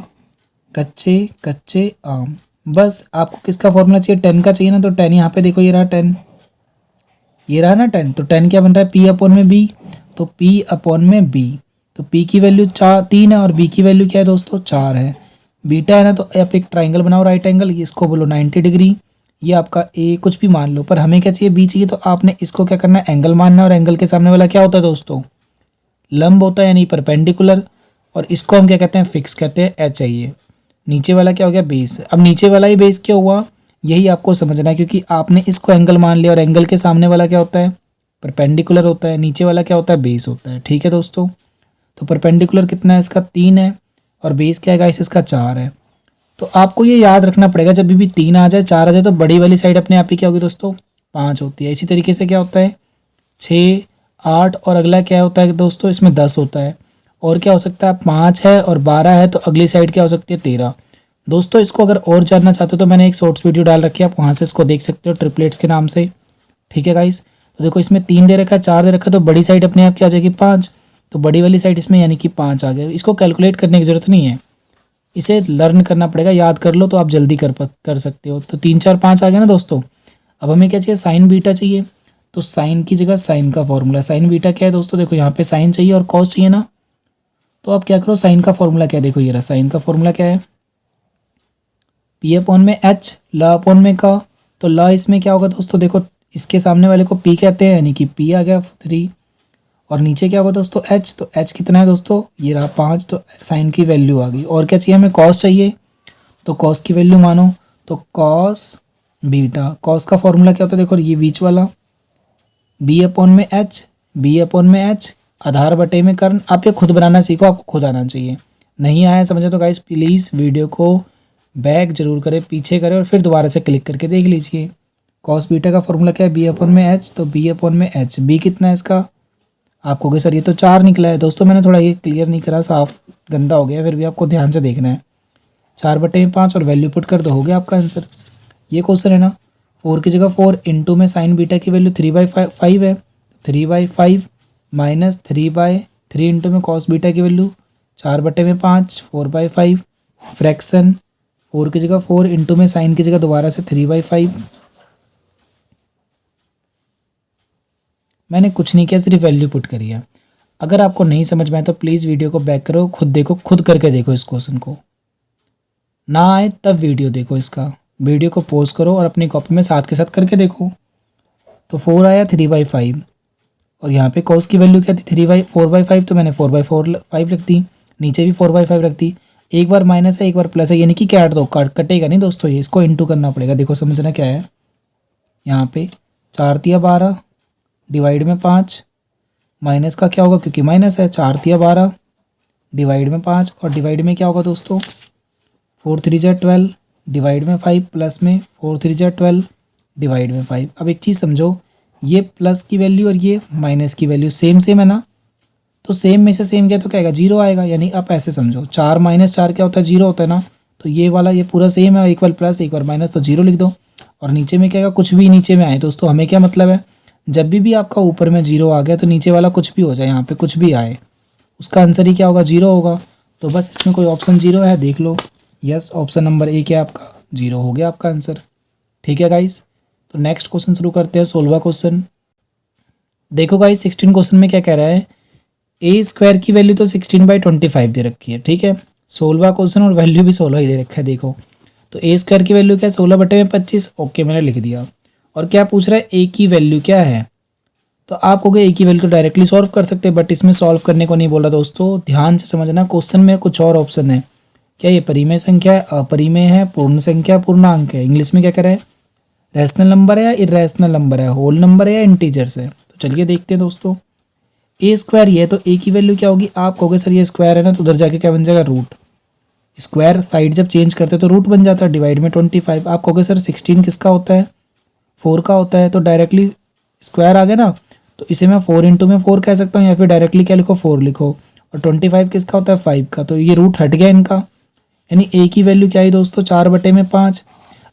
कच्चे कच्चे आम। बस आपको किसका फॉर्मूला चाहिए, 10 का चाहिए ना, तो 10 यहाँ पे देखो, ये रहा 10, ये रहा ना 10, तो 10 क्या बन रहा है, पी अपॉन में बी, तो पी अपॉन में बी, तो पी की वैल्यू 3 है और बी की वैल्यू क्या है दोस्तों, 4 है। बीटा है ना, तो आप एक ट्राइंगल बनाओ राइट एंगल, इसको बोलो 90 डिग्री, ये आपका ए कुछ भी मान लो, पर हमें क्या चाहिए, बी चाहिए, तो आपने इसको क्या करना है, एंगल मानना है। और एंगल के सामने वाला क्या होता है दोस्तों, लंब होता है, यानी परपेंडिकुलर। और इसको हम क्या कहते हैं, फिक्स कहते हैं, एच चाहिए। नीचे वाला क्या हो गया, बेस। अब नीचे वाला ही बेस क्या हुआ, यही आपको समझना है, क्योंकि आपने इसको एंगल मान लिया और एंगल के सामने वाला क्या होता है, परपेंडिकुलर होता है, नीचे वाला क्या होता है, बेस होता है। ठीक है दोस्तों, तो परपेंडिकुलर कितना है इसका, 3 है, और बेस क्या है गाइस इसका, 4 है। तो आपको ये याद रखना पड़ेगा, जब भी 3 आ जाए 4 आ जाए तो बड़ी वाली साइड अपने आप ही क्या होगी दोस्तों, 5 होती है। इसी तरीके से क्या होता है, 6 8 और अगला क्या होता है दोस्तों, इसमें 10 होता है। और क्या हो सकता है, 5 है और 12 है, तो अगली साइड क्या हो सकती है, 13। दोस्तों इसको अगर और जानना चाहते हो तो मैंने एक शॉर्ट्स वीडियो डाल रखी है, आप वहाँ से इसको देख सकते हो, ट्रिपलेट्स के नाम से। ठीक है गाइस, तो देखो इसमें 3 दे रखा है, 4 दे रखा है, तो बड़ी साइड अपने आप क्या आ जाएगी, 5, तो बड़ी वाली साइड इसमें यानी कि 5 आ गया। इसको कैलकुलेट करने की ज़रूरत नहीं है, इसे लर्न करना पड़ेगा, याद कर लो तो आप जल्दी कर सकते हो। तो 3 4 5 आ गया ना दोस्तों। अब हमें क्या चाहिए, साइन बीटा चाहिए, तो साइन की जगह साइन का फॉर्मूला, साइन बीटा क्या है दोस्तों, देखो यहाँ पे साइन चाहिए और कॉस चाहिए ना, तो आप क्या करो, साइन का फॉर्मूला क्या है, देखो ये रहा, साइन का फॉर्मूला क्या है, पी अपॉन में एच, ल अपॉन में का, तो ल इसमें क्या होगा दोस्तों, देखो इसके सामने वाले को पी कहते हैं, यानी कि पी आ गया 3, और नीचे क्या होगा दोस्तों, एच, तो एच कितना है दोस्तों, ये रहा 5, तो साइन की वैल्यू आ गई। और क्या चाहिए हमें, कॉस चाहिए, तो कॉस की वैल्यू मानो, तो कॉस बीटा, कॉस का फॉर्मूला क्या होता है, देखो ये बीच वाला, बी अपॉन में एच, बी अपॉन में एच, आधार बटे में कर्ण। आप ये खुद बनाना सीखो, आपको खुद आना चाहिए। नहीं आया समझे तो गाइस प्लीज़ वीडियो को बैक जरूर करें, पीछे करें और फिर दोबारा से क्लिक करके देख लीजिए। कॉस बीटा का फॉर्मूला क्या है, बी अपॉन में एच, तो बी अपॉन में एच, बी कितना है इसका, आपको कहे सर ये तो 4 निकला है। दोस्तों मैंने थोड़ा ये क्लियर नहीं करा, साफ गंदा हो गया, फिर भी आपको ध्यान से देखना है। 4/5 और वैल्यू पुट कर दो, हो गया आपका आंसर। ये क्वेश्चन है ना, 4 की जगह 4 इंटू में साइन बीटा की वैल्यू 3/5 है, 3/5 माइनस 3/3 इंटू में कॉस बीटा की वैल्यू 4/5, 4/5 फ्रैक्शन 4 की जगह 4 इंटू में साइन की जगह दोबारा से 3/5। मैंने कुछ नहीं किया, सिर्फ वैल्यू पुट करी है। अगर आपको नहीं समझ में आए तो प्लीज़ वीडियो को बैक करो, खुद देखो, खुद करके देखो इस क्वेश्चन को, ना आए तब वीडियो देखो इसका, वीडियो को पॉज करो और अपनी कॉपी में साथ के साथ करके देखो। तो 4 आया 3/5, और यहाँ पे कॉस की वैल्यू क्या थी, 4/5, तो मैंने 4/5 रख दी, नीचे भी 4/5 रख दी। एक बार माइनस है एक बार प्लस है, यानी कि काट दो, कटेगा नहीं दोस्तों, ये इसको इंटू करना पड़ेगा। देखो समझना क्या है, यहाँ पे 4 तिया 12 डिवाइड में 5, माइनस का क्या होगा क्योंकि माइनस है, 4 तिया 12 डिवाइड में 5, और डिवाइड में क्या होगा दोस्तों, 4 3 जा 12 डिवाइड में 5, प्लस में 4 3 जा 12 डिवाइड में 5। अब एक चीज़ समझो, ये प्लस की वैल्यू और ये माइनस की वैल्यू सेम सेम है ना, तो सेम में से सेम क्या तो क्या आएगा, 0 आएगा। यानी आप ऐसे समझो, 4 - 4 क्या होता है, 0 होता है ना, तो ये वाला ये पूरा सेम है, एक बार प्लस एक बार माइनस, तो 0 लिख दो। और नीचे में क्या आएगा, कुछ भी नीचे में आए दोस्तों, हमें क्या मतलब है, जब भी आपका ऊपर में 0 आ गया तो नीचे वाला कुछ भी हो जाए, यहाँ पे कुछ भी आए, उसका आंसर ही क्या होगा, 0 होगा। तो बस इसमें कोई ऑप्शन 0 है, देख लो, यस ऑप्शन नंबर ए क्या है आपका, 0 हो गया आपका आंसर। ठीक है गाइस, तो नेक्स्ट क्वेश्चन शुरू करते हैं, 16वां क्वेश्चन। देखो गाइस 16 क्वेश्चन में क्या कह रहा है, ए स्क्वायर की वैल्यू तो 16/25 दे रखी है, ठीक है। 16वां क्वेश्चन और वैल्यू भी 16 ही दे रखा है, देखो। तो ए स्क्वायर की वैल्यू क्या है, 16/25। ओके, मैंने लिख दिया। और क्या पूछ रहा है, ए की वैल्यू क्या है। तो आप कहोगे ए की वैल्यू तो डायरेक्टली सॉल्व कर सकते हैं, बट इसमें सॉल्व करने को नहीं बोला दोस्तों। ध्यान से समझना, क्वेश्चन में कुछ और ऑप्शन है। क्या ये परिमेय संख्या है, अपरिमेय है, पूर्ण संख्या, पूर्णांक है। इंग्लिश में क्या कह रहा है, रैशनल नंबर है या इरेशनल नंबर है, होल नंबर है या इंटीजर्स है। तो चलिए देखते हैं दोस्तों। ए स्क्वायर ये है, तो ए की वैल्यू क्या होगी। आप कहोगे सर ये स्क्वायर है ना, तो उधर जाके क्या बन जाएगा, रूट। स्क्वायर साइड जब चेंज करते हैं तो रूट बन जाता है, डिवाइड में 25। आप कहोगे सर 16 किसका होता है, 4 का होता है। तो डायरेक्टली स्क्वायर आ गया ना, तो इसे मैं 4 इंटू में 4 कह सकता हूँ, या फिर डायरेक्टली क्या लिखो, 4 लिखो। और 25 किसका होता है, 5 का। तो ये रूट हट गया इनका, यानी ए की वैल्यू क्या है दोस्तों, 4/5।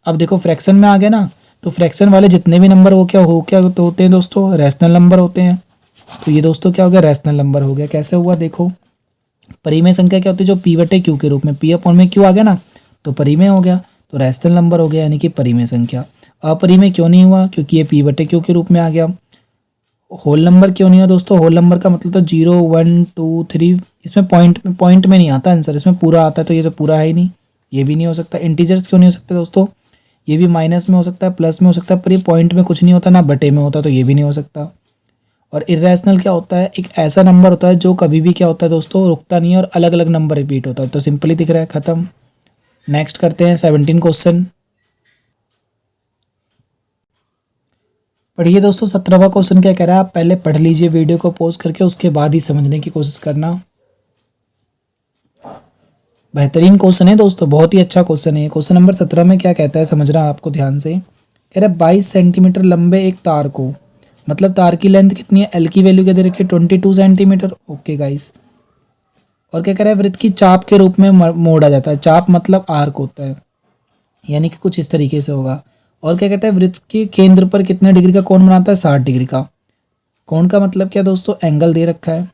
अब देखो फ्रैक्शन में आ गया ना, तो फ्रैक्शन वाले जितने भी नंबर हो क्या तो होते हैं दोस्तों, रैशनल नंबर होते हैं। तो ये दोस्तों क्या हो गया, रैशनल नंबर हो गया। कैसे हुआ देखो, परिमेय संख्या क्या होती है, जो p/q के रूप में, p/q आ गया ना, तो परिमेय हो गया, तो रैशनल नंबर हो गया, यानी कि परिमेय संख्या। अपरिमेय क्यों नहीं हुआ, क्योंकि ये p/q के रूप में आ गया। होल नंबर क्यों नहीं हुआ दोस्तों, होल नंबर का मतलब तो 0 1 2 3, इसमें पॉइंट में नहीं आता आंसर, इसमें पूरा आता है, तो ये तो पूरा है ही नहीं, ये भी नहीं हो सकता। इंटीजर्स क्यों नहीं हो सकते दोस्तों, ये भी माइनस में हो सकता है, प्लस में हो सकता है, पर ये पॉइंट में कुछ नहीं होता ना, बटे में होता, तो ये भी नहीं हो सकता। और इरेशनल क्या होता है, एक ऐसा नंबर होता है जो कभी भी क्या होता है दोस्तों, रुकता नहीं है और अलग अलग नंबर रिपीट होता है। तो सिंपली दिख रहा है, खत्म। नेक्स्ट करते हैं 17 क्वेश्चन। पढ़िए दोस्तों, 17वां क्वेश्चन क्या कह रहा है, आप पहले पढ़ लीजिए वीडियो को पॉज करके, उसके बाद ही समझने की कोशिश करना। बेहतरीन क्वेश्चन है दोस्तों, बहुत ही अच्छा क्वेश्चन है। क्वेश्चन नंबर 17 में क्या कहता है, समझना आपको ध्यान से। कह रहा है 22 सेंटीमीटर लंबे एक तार को, मतलब तार की लेंथ कितनी है, एल की वैल्यू क्या दे रखी है, 22 सेंटीमीटर। Okay guys. और क्या कह रहा है, वृत्त की चाप के रूप में मोड़ा जाता है। चाप मतलब आर्क होता है, यानी कि कुछ इस तरीके से होगा। और क्या कहता है, वृत्त के केंद्र पर कितने डिग्री का कोण बनाता है, 60 डिग्री का। कोण का मतलब क्या दोस्तों, एंगल दे रखा है।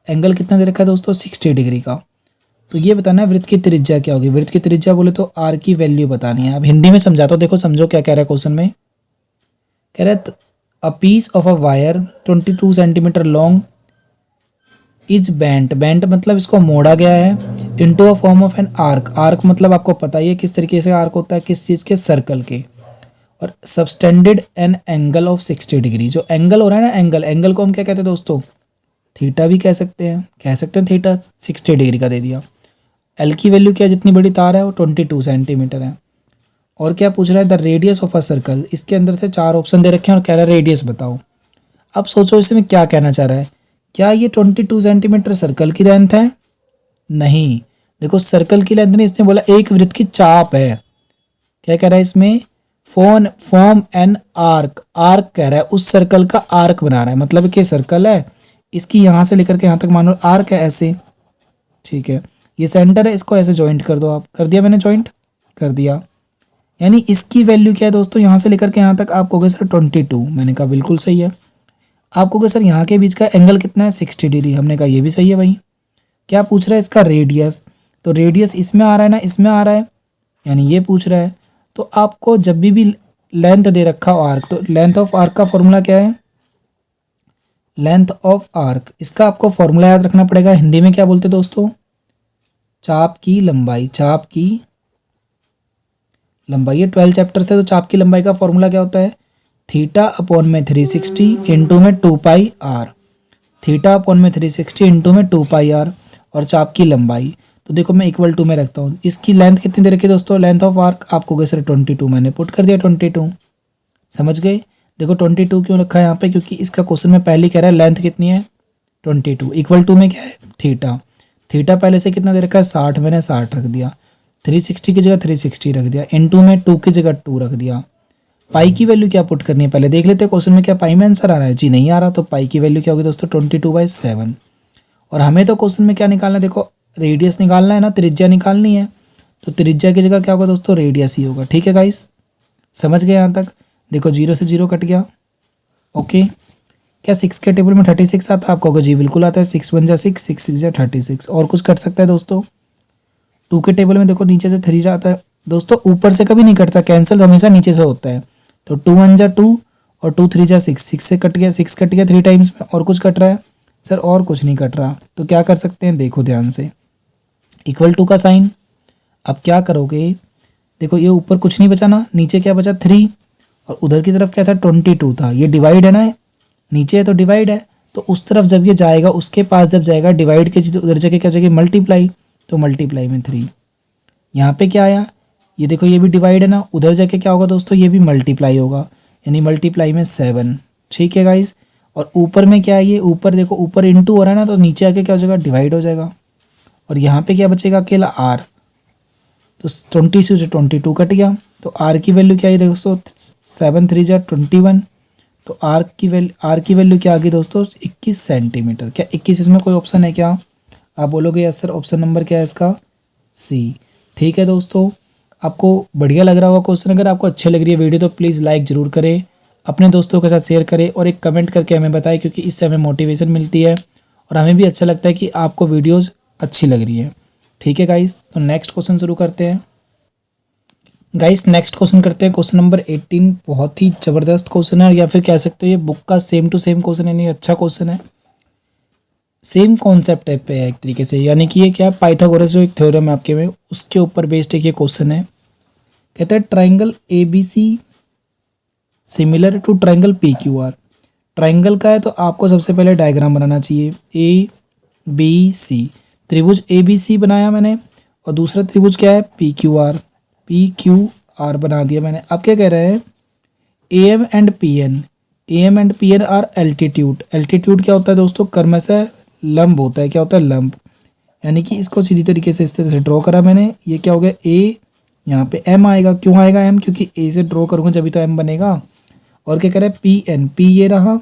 एंगल कितना दे रखा है दोस्तों, 60 डिग्री का। तो ये बताना है वृत्त की त्रिज्या क्या होगी। वृत्त की त्रिज्या बोले तो आर की वैल्यू बतानी है। अब हिंदी में समझाता हूँ, देखो समझो क्या कह रहा है क्वेश्चन में। कह रहा है a piece of a wire 22 centimetre long is bent. Bent मतलब इसको मोड़ा गया है, into a form of an arc. Arc मतलब आपको पता ही है किस तरीके से आर्क होता है, किस चीज़ के, सर्कल के। और subtended an angle of 60 degree. जो एंगल हो रहा है ना, एंगल को हम क्या कहते हैं दोस्तों, थीटा भी कह सकते हैं थीटा। 60 डिग्री का दे दिया। एल की वैल्यू क्या, जितनी बड़ी तार है वो 22 सेंटीमीटर है। और क्या पूछ रहा है, the radius of a circle. इसके अंदर से 4 ऑप्शन दे रखे हैं और कह रहा है रेडियस बताओ। अब सोचो इसमें क्या कहना चाह रहा है, क्या ये 22 सेंटीमीटर सर्कल की लेंथ है, नहीं। देखो सर्कल की लेंथ नहीं, इसने बोला एक वृत्त की चाप है। क्या कह रहा है इसमें, फॉर्म एन आर्क। आर्क कह रहा है उस सर्कल का आर्क बना रहा है, मतलब कि सर्कल है, इसकी यहाँ से लेकर के यहाँ तक मानो आर्क है ऐसे, ठीक है। ये सेंटर है, इसको ऐसे ज्वाइंट कर दो आप। कर दिया मैंने, ज्वाइंट कर दिया। यानी इसकी वैल्यू क्या है दोस्तों, यहाँ से लेकर के यहाँ तक आप कहोगे सर 22। मैंने कहा बिल्कुल सही है। आप कहोगे सर यहाँ के बीच का एंगल कितना है, 60 डिग्री। हमने कहा ये भी सही है भाई। क्या पूछ रहा है, इसका रेडियस। तो रेडियस इसमें आ रहा है ना, इसमें आ रहा है, यानी ये पूछ रहा है। तो आपको जब भी लेंथ दे रखा हो आर्क, तो लेंथ ऑफ आर्क का फॉर्मूला क्या है, लेंथ ऑफ आर्क। इसका आपको फॉर्मूला याद रखना पड़ेगा। हिंदी में क्या बोलते दोस्तों, चाप की लंबाई। चाप की लंबाई, ये 12 चैप्टर थे, तो चाप की लंबाई का फॉर्मूला क्या होता है, थीटा अपॉन में 360 इंटू में 2 पाई आर। थीटा अपॉन में 360 इंटू में 2 पाई आर। और चाप की लंबाई, तो देखो मैं इक्वल टू में रखता हूँ। इसकी लेंथ कितनी दे रखी है दोस्तों, लेंथ ऑफ आर्क आपको गए सर 22, मैंने पुट कर दिया 22। समझ गए। देखो 22 क्यों रखा है यहाँ पे, क्योंकि इसका क्वेश्चन में पहले कह रहा है लेंथ कितनी है 22, इक्वल टू में क्या है थीटा। थीटा पहले से कितना दे रखा है 60, मैंने 60 रख दिया। 360 की जगह 360 रख दिया, इनटू में 2 की जगह 2 रख दिया। पाई की वैल्यू क्या पुट करनी है पहले देख लेते हैं क्वेश्चन में, क्या पाई में आंसर आ रहा है, जी नहीं आ रहा। तो पाई की वैल्यू क्या होगी दोस्तों 22/7। और हमें तो क्वेश्चन में क्या निकालना है, देखो रेडियस निकालना है ना, त्रिज्या निकालनी है। तो त्रिज्या की जगह क्या होगा दोस्तों, रेडियस ही होगा। ठीक है गाइस, समझ गए यहाँ तक। देखो 0 से 0 कट गया। ओके, क्या 6 के टेबल में 36 आता है, आपको होगा जी बिल्कुल आता है। 6 1 जा 6, 6 6 जा 36। और कुछ कट सकता है दोस्तों, 2 के टेबल में देखो नीचे से 3 आता है दोस्तों, ऊपर से कभी नहीं कटता, कैंसिल हमेशा नीचे से होता है। तो 2 1 जा 2 और 2 3 जा 6, 6 से कट गया, 6 कट गया 3 टाइम्स में। और कुछ कट रहा है सर और कुछ नहीं कट रहा, तो क्या कर सकते हैं, देखो ध्यान से, इक्वल टू का साइन। अब क्या करोगे, देखो ये ऊपर कुछ नहीं बचा ना, नीचे क्या बचा 3, और उधर की तरफ क्या था 22 था। ये डिवाइड है ना, नीचे है तो डिवाइड है, तो उस तरफ जब ये जाएगा, उसके पास जब जाएगा डिवाइड के उधर जगह क्या जाएगी मल्टीप्लाई, तो मल्टीप्लाई में 3। यहाँ पे क्या आया, ये देखो ये भी डिवाइड है ना, उधर जाके क्या होगा दोस्तों, ये भी मल्टीप्लाई होगा, यानी मल्टीप्लाई में 7। ठीक है गाइस। और ऊपर में क्या है, ये ऊपर देखो, ऊपर इंटू हो रहा है ना, तो नीचे आके क्या हो जाएगा, डिवाइड हो जाएगा। और यहाँ पे क्या बचेगा, अकेला r, तो 20 से 22 कट गया, तो r की वैल्यू क्या है दोस्तों, 7 3 जा 21, तो r की वैल्यू क्या आ गई दोस्तों, 21 सेंटीमीटर। क्या 21 इसमें कोई ऑप्शन है क्या, आप बोलोगे यस सर, ऑप्शन नंबर क्या है इसका, सी। ठीक है दोस्तों, आपको बढ़िया लग रहा होगा क्वेश्चन। अगर आपको अच्छी लग रही है वीडियो तो प्लीज़ लाइक ज़रूर करें, अपने दोस्तों के साथ शेयर करें और एक कमेंट करके हमें बताएं, क्योंकि इससे हमें मोटिवेशन मिलती है और हमें भी अच्छा लगता है कि आपको वीडियोज़ अच्छी लग रही है। ठीक है गाइस, तो नेक्स्ट क्वेश्चन शुरू करते हैं। गाइस नेक्स्ट क्वेश्चन करते हैं, क्वेश्चन नंबर 18। बहुत ही ज़बरदस्त क्वेश्चन है, या फिर कह सकते हो ये बुक का सेम टू सेम क्वेश्चन है, नहीं अच्छा क्वेश्चन है, सेम कॉन्सेप्ट टाइप पे है एक तरीके से। यानी कि ये क्या है, पाइथागोरस जो एक थ्योरम है आपके में, उसके ऊपर बेस्ड एक ये क्वेश्चन है। कहते हैं triangle ABC similar to triangle PQR। Triangle का है तो आपको सबसे पहले डायग्राम बनाना चाहिए, ABC, त्रिभुज ABC बनाया मैंने, और दूसरा त्रिभुज क्या है PQR बना दिया मैंने। अब क्या कह रहे हैं, AM and PN are altitude. Altitude क्या होता है दोस्तों, क्रमशः लंब होता है। क्या होता है, लंब। यानी कि इसको सीधी तरीके से इस तरह से ड्रॉ करा मैंने। ये क्या हो गया, A, यहाँ पे M आएगा। क्यों आएगा M, क्योंकि A से ड्रॉ करूँगा जब तो M बनेगा। और क्या कह रहा है, PN, P ये रहा,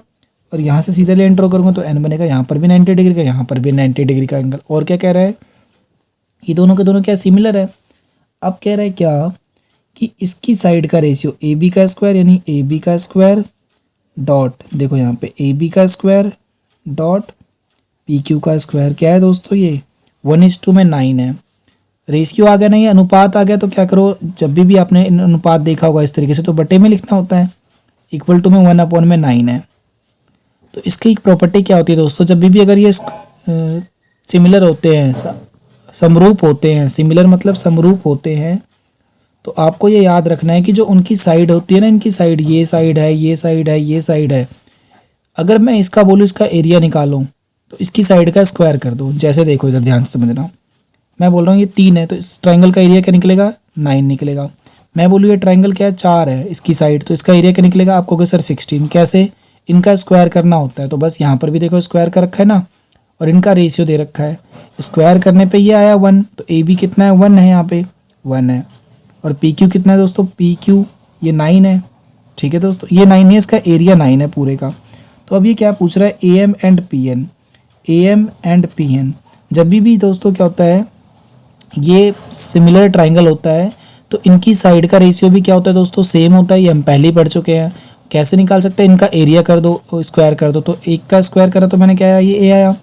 और यहाँ से सीधा लाइन ड्रॉ करूँगा तो N बनेगा। यहाँ पर भी 90 डिग्री का, यहाँ पर भी 90 डिग्री का एंगल। और क्या कह रहा है, ये दोनों के दोनों क्या सिमिलर है। अब कह रहा है क्या, कि इसकी साइड का रेशियो AB का स्क्वायर, यानी AB का स्क्वायर डॉट, देखो यहाँ पे AB का स्क्वायर डॉट PQ का स्क्वायर। क्या है दोस्तों, ये 1:9 में 9 है। रेशियो आ गया, नहीं अनुपात आ गया, तो क्या करो, जब भी आपने अनुपात देखा होगा इस तरीके से, तो बटे में लिखना होता है। इक्वल टू में 1/9 है। तो इसकी एक प्रॉपर्टी क्या होती है दोस्तों, जब भी अगर ये सिमिलर होते हैं, समरूप होते हैं, सिमिलर मतलब समरूप होते हैं, तो आपको ये याद रखना है कि जो उनकी साइड होती है ना, इनकी साइड, ये साइड है, ये साइड है, ये साइड है, अगर मैं इसका बोलूँ इसका एरिया निकालूं, तो इसकी साइड का स्क्वायर कर दो। जैसे देखो इधर ध्यान से समझना, मैं बोल रहा हूँ ये 3 है, तो इस ट्राइंगल का एरिया क्या निकलेगा, 9 निकलेगा। मैं बोलूँ ये ट्राइंगल क्या है, 4 है इसकी साइड, तो इसका एरिया क्या निकलेगा, आपको कहोगे सर 16। कैसे, इनका स्क्वायर करना होता है। तो बस यहाँ पर भी देखो स्क्वायर कर रखा है ना, और इनका रेशियो दे रखा है। स्क्वायर करने पे ये आया 1, तो AB कितना है, 1 है, यहाँ पे 1 है। और PQ कितना है दोस्तों, PQ ये 9 है। ठीक है दोस्तों, ये 9 है, इसका एरिया 9 है पूरे का। तो अब ये क्या पूछ रहा है, AM एंड PN। जब भी दोस्तों क्या होता है, ये सिमिलर ट्राइंगल होता है, तो इनकी साइड का रेशियो भी क्या होता है दोस्तों, सेम होता है। ये हम पहले ही पढ़ चुके हैं। कैसे निकाल सकते हैं, इनका एरिया कर दो, स्क्वायर कर दो, तो 1 का स्क्वायर करा तो मैंने क्या आया, ये A आया।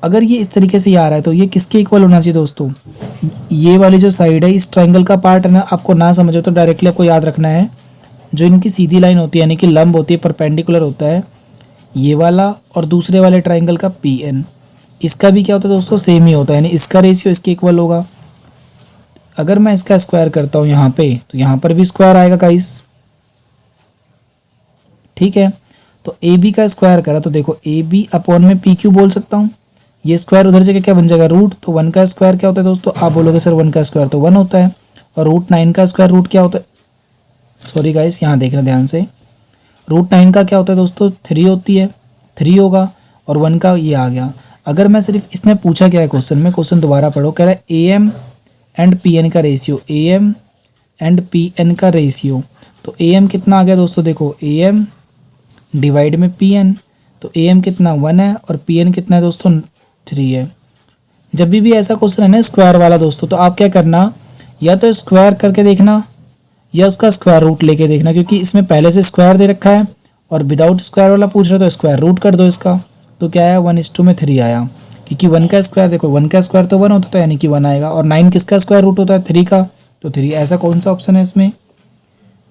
अगर ये इस तरीके से आ रहा है तो ये किसके इक्वल होना चाहिए दोस्तों, ये वाली जो साइड है, इस ट्राइंगल का पार्ट है ना, आपको ना समझो तो डायरेक्टली आपको याद रखना है, जो इनकी सीधी लाइन होती है, यानी कि लंब होती है, परपेंडिकुलर होता है ये वाला, और दूसरे वाले ट्राइंगल का PN, इसका भी क्या होता है दोस्तों, सेम ही होता है, यानी इसका रेशियो इसके इक्वल होगा। अगर मैं इसका स्क्वायर करता हूँ यहाँ पे, तो यहाँ पर भी स्क्वायर आएगा गाइस। ठीक है, तो AB का स्क्वायर करा तो देखो AB अपॉन में PQ बोल सकता हूँ। ये स्क्वायर उधर जगह क्या बन जाएगा, रूट। तो 1 का स्क्वायर क्या होता है दोस्तों, आप बोलोगे सर 1 का स्क्वायर तो 1 होता है, और रूट 9 का स्क्वायर रूट क्या होता है, सॉरी गाइस यहाँ देखना ध्यान से, रूट 9 का क्या होता है दोस्तों, 3 होती है, 3 होगा, और 1 का ये आ गया। अगर मैं सिर्फ, इसने पूछा क्या है क्वेश्चन में, क्वेश्चन दोबारा पढ़ो, कह रहा है AM एंड PN का रेशियो, AM एंड PN का रेशियो। तो AM कितना आ गया दोस्तों, देखो AM डिवाइड में PN, तो AM कितना 1 है, और PN कितना है दोस्तों 3 है। जब भी ऐसा क्वेश्चन है ना स्क्वायर वाला दोस्तों, तो आप क्या करना, या तो स्क्वायर करके देखना, या उसका स्क्वायर रूट लेके देखना, क्योंकि इसमें पहले से स्क्वायर दे रखा है, और विदाउट स्क्वायर वाला पूछ रहा है तो स्क्वायर रूट कर दो इसका। तो क्या आया, 1:2 में 3 आया, क्योंकि 1 का स्क्वायर, देखो 1 का स्क्वायर तो 1 होता था, यानी कि 1 आएगा। और 9 किसका स्क्वायर रूट होता है, 3 का, तो 3। ऐसा कौन सा ऑप्शन है इसमें,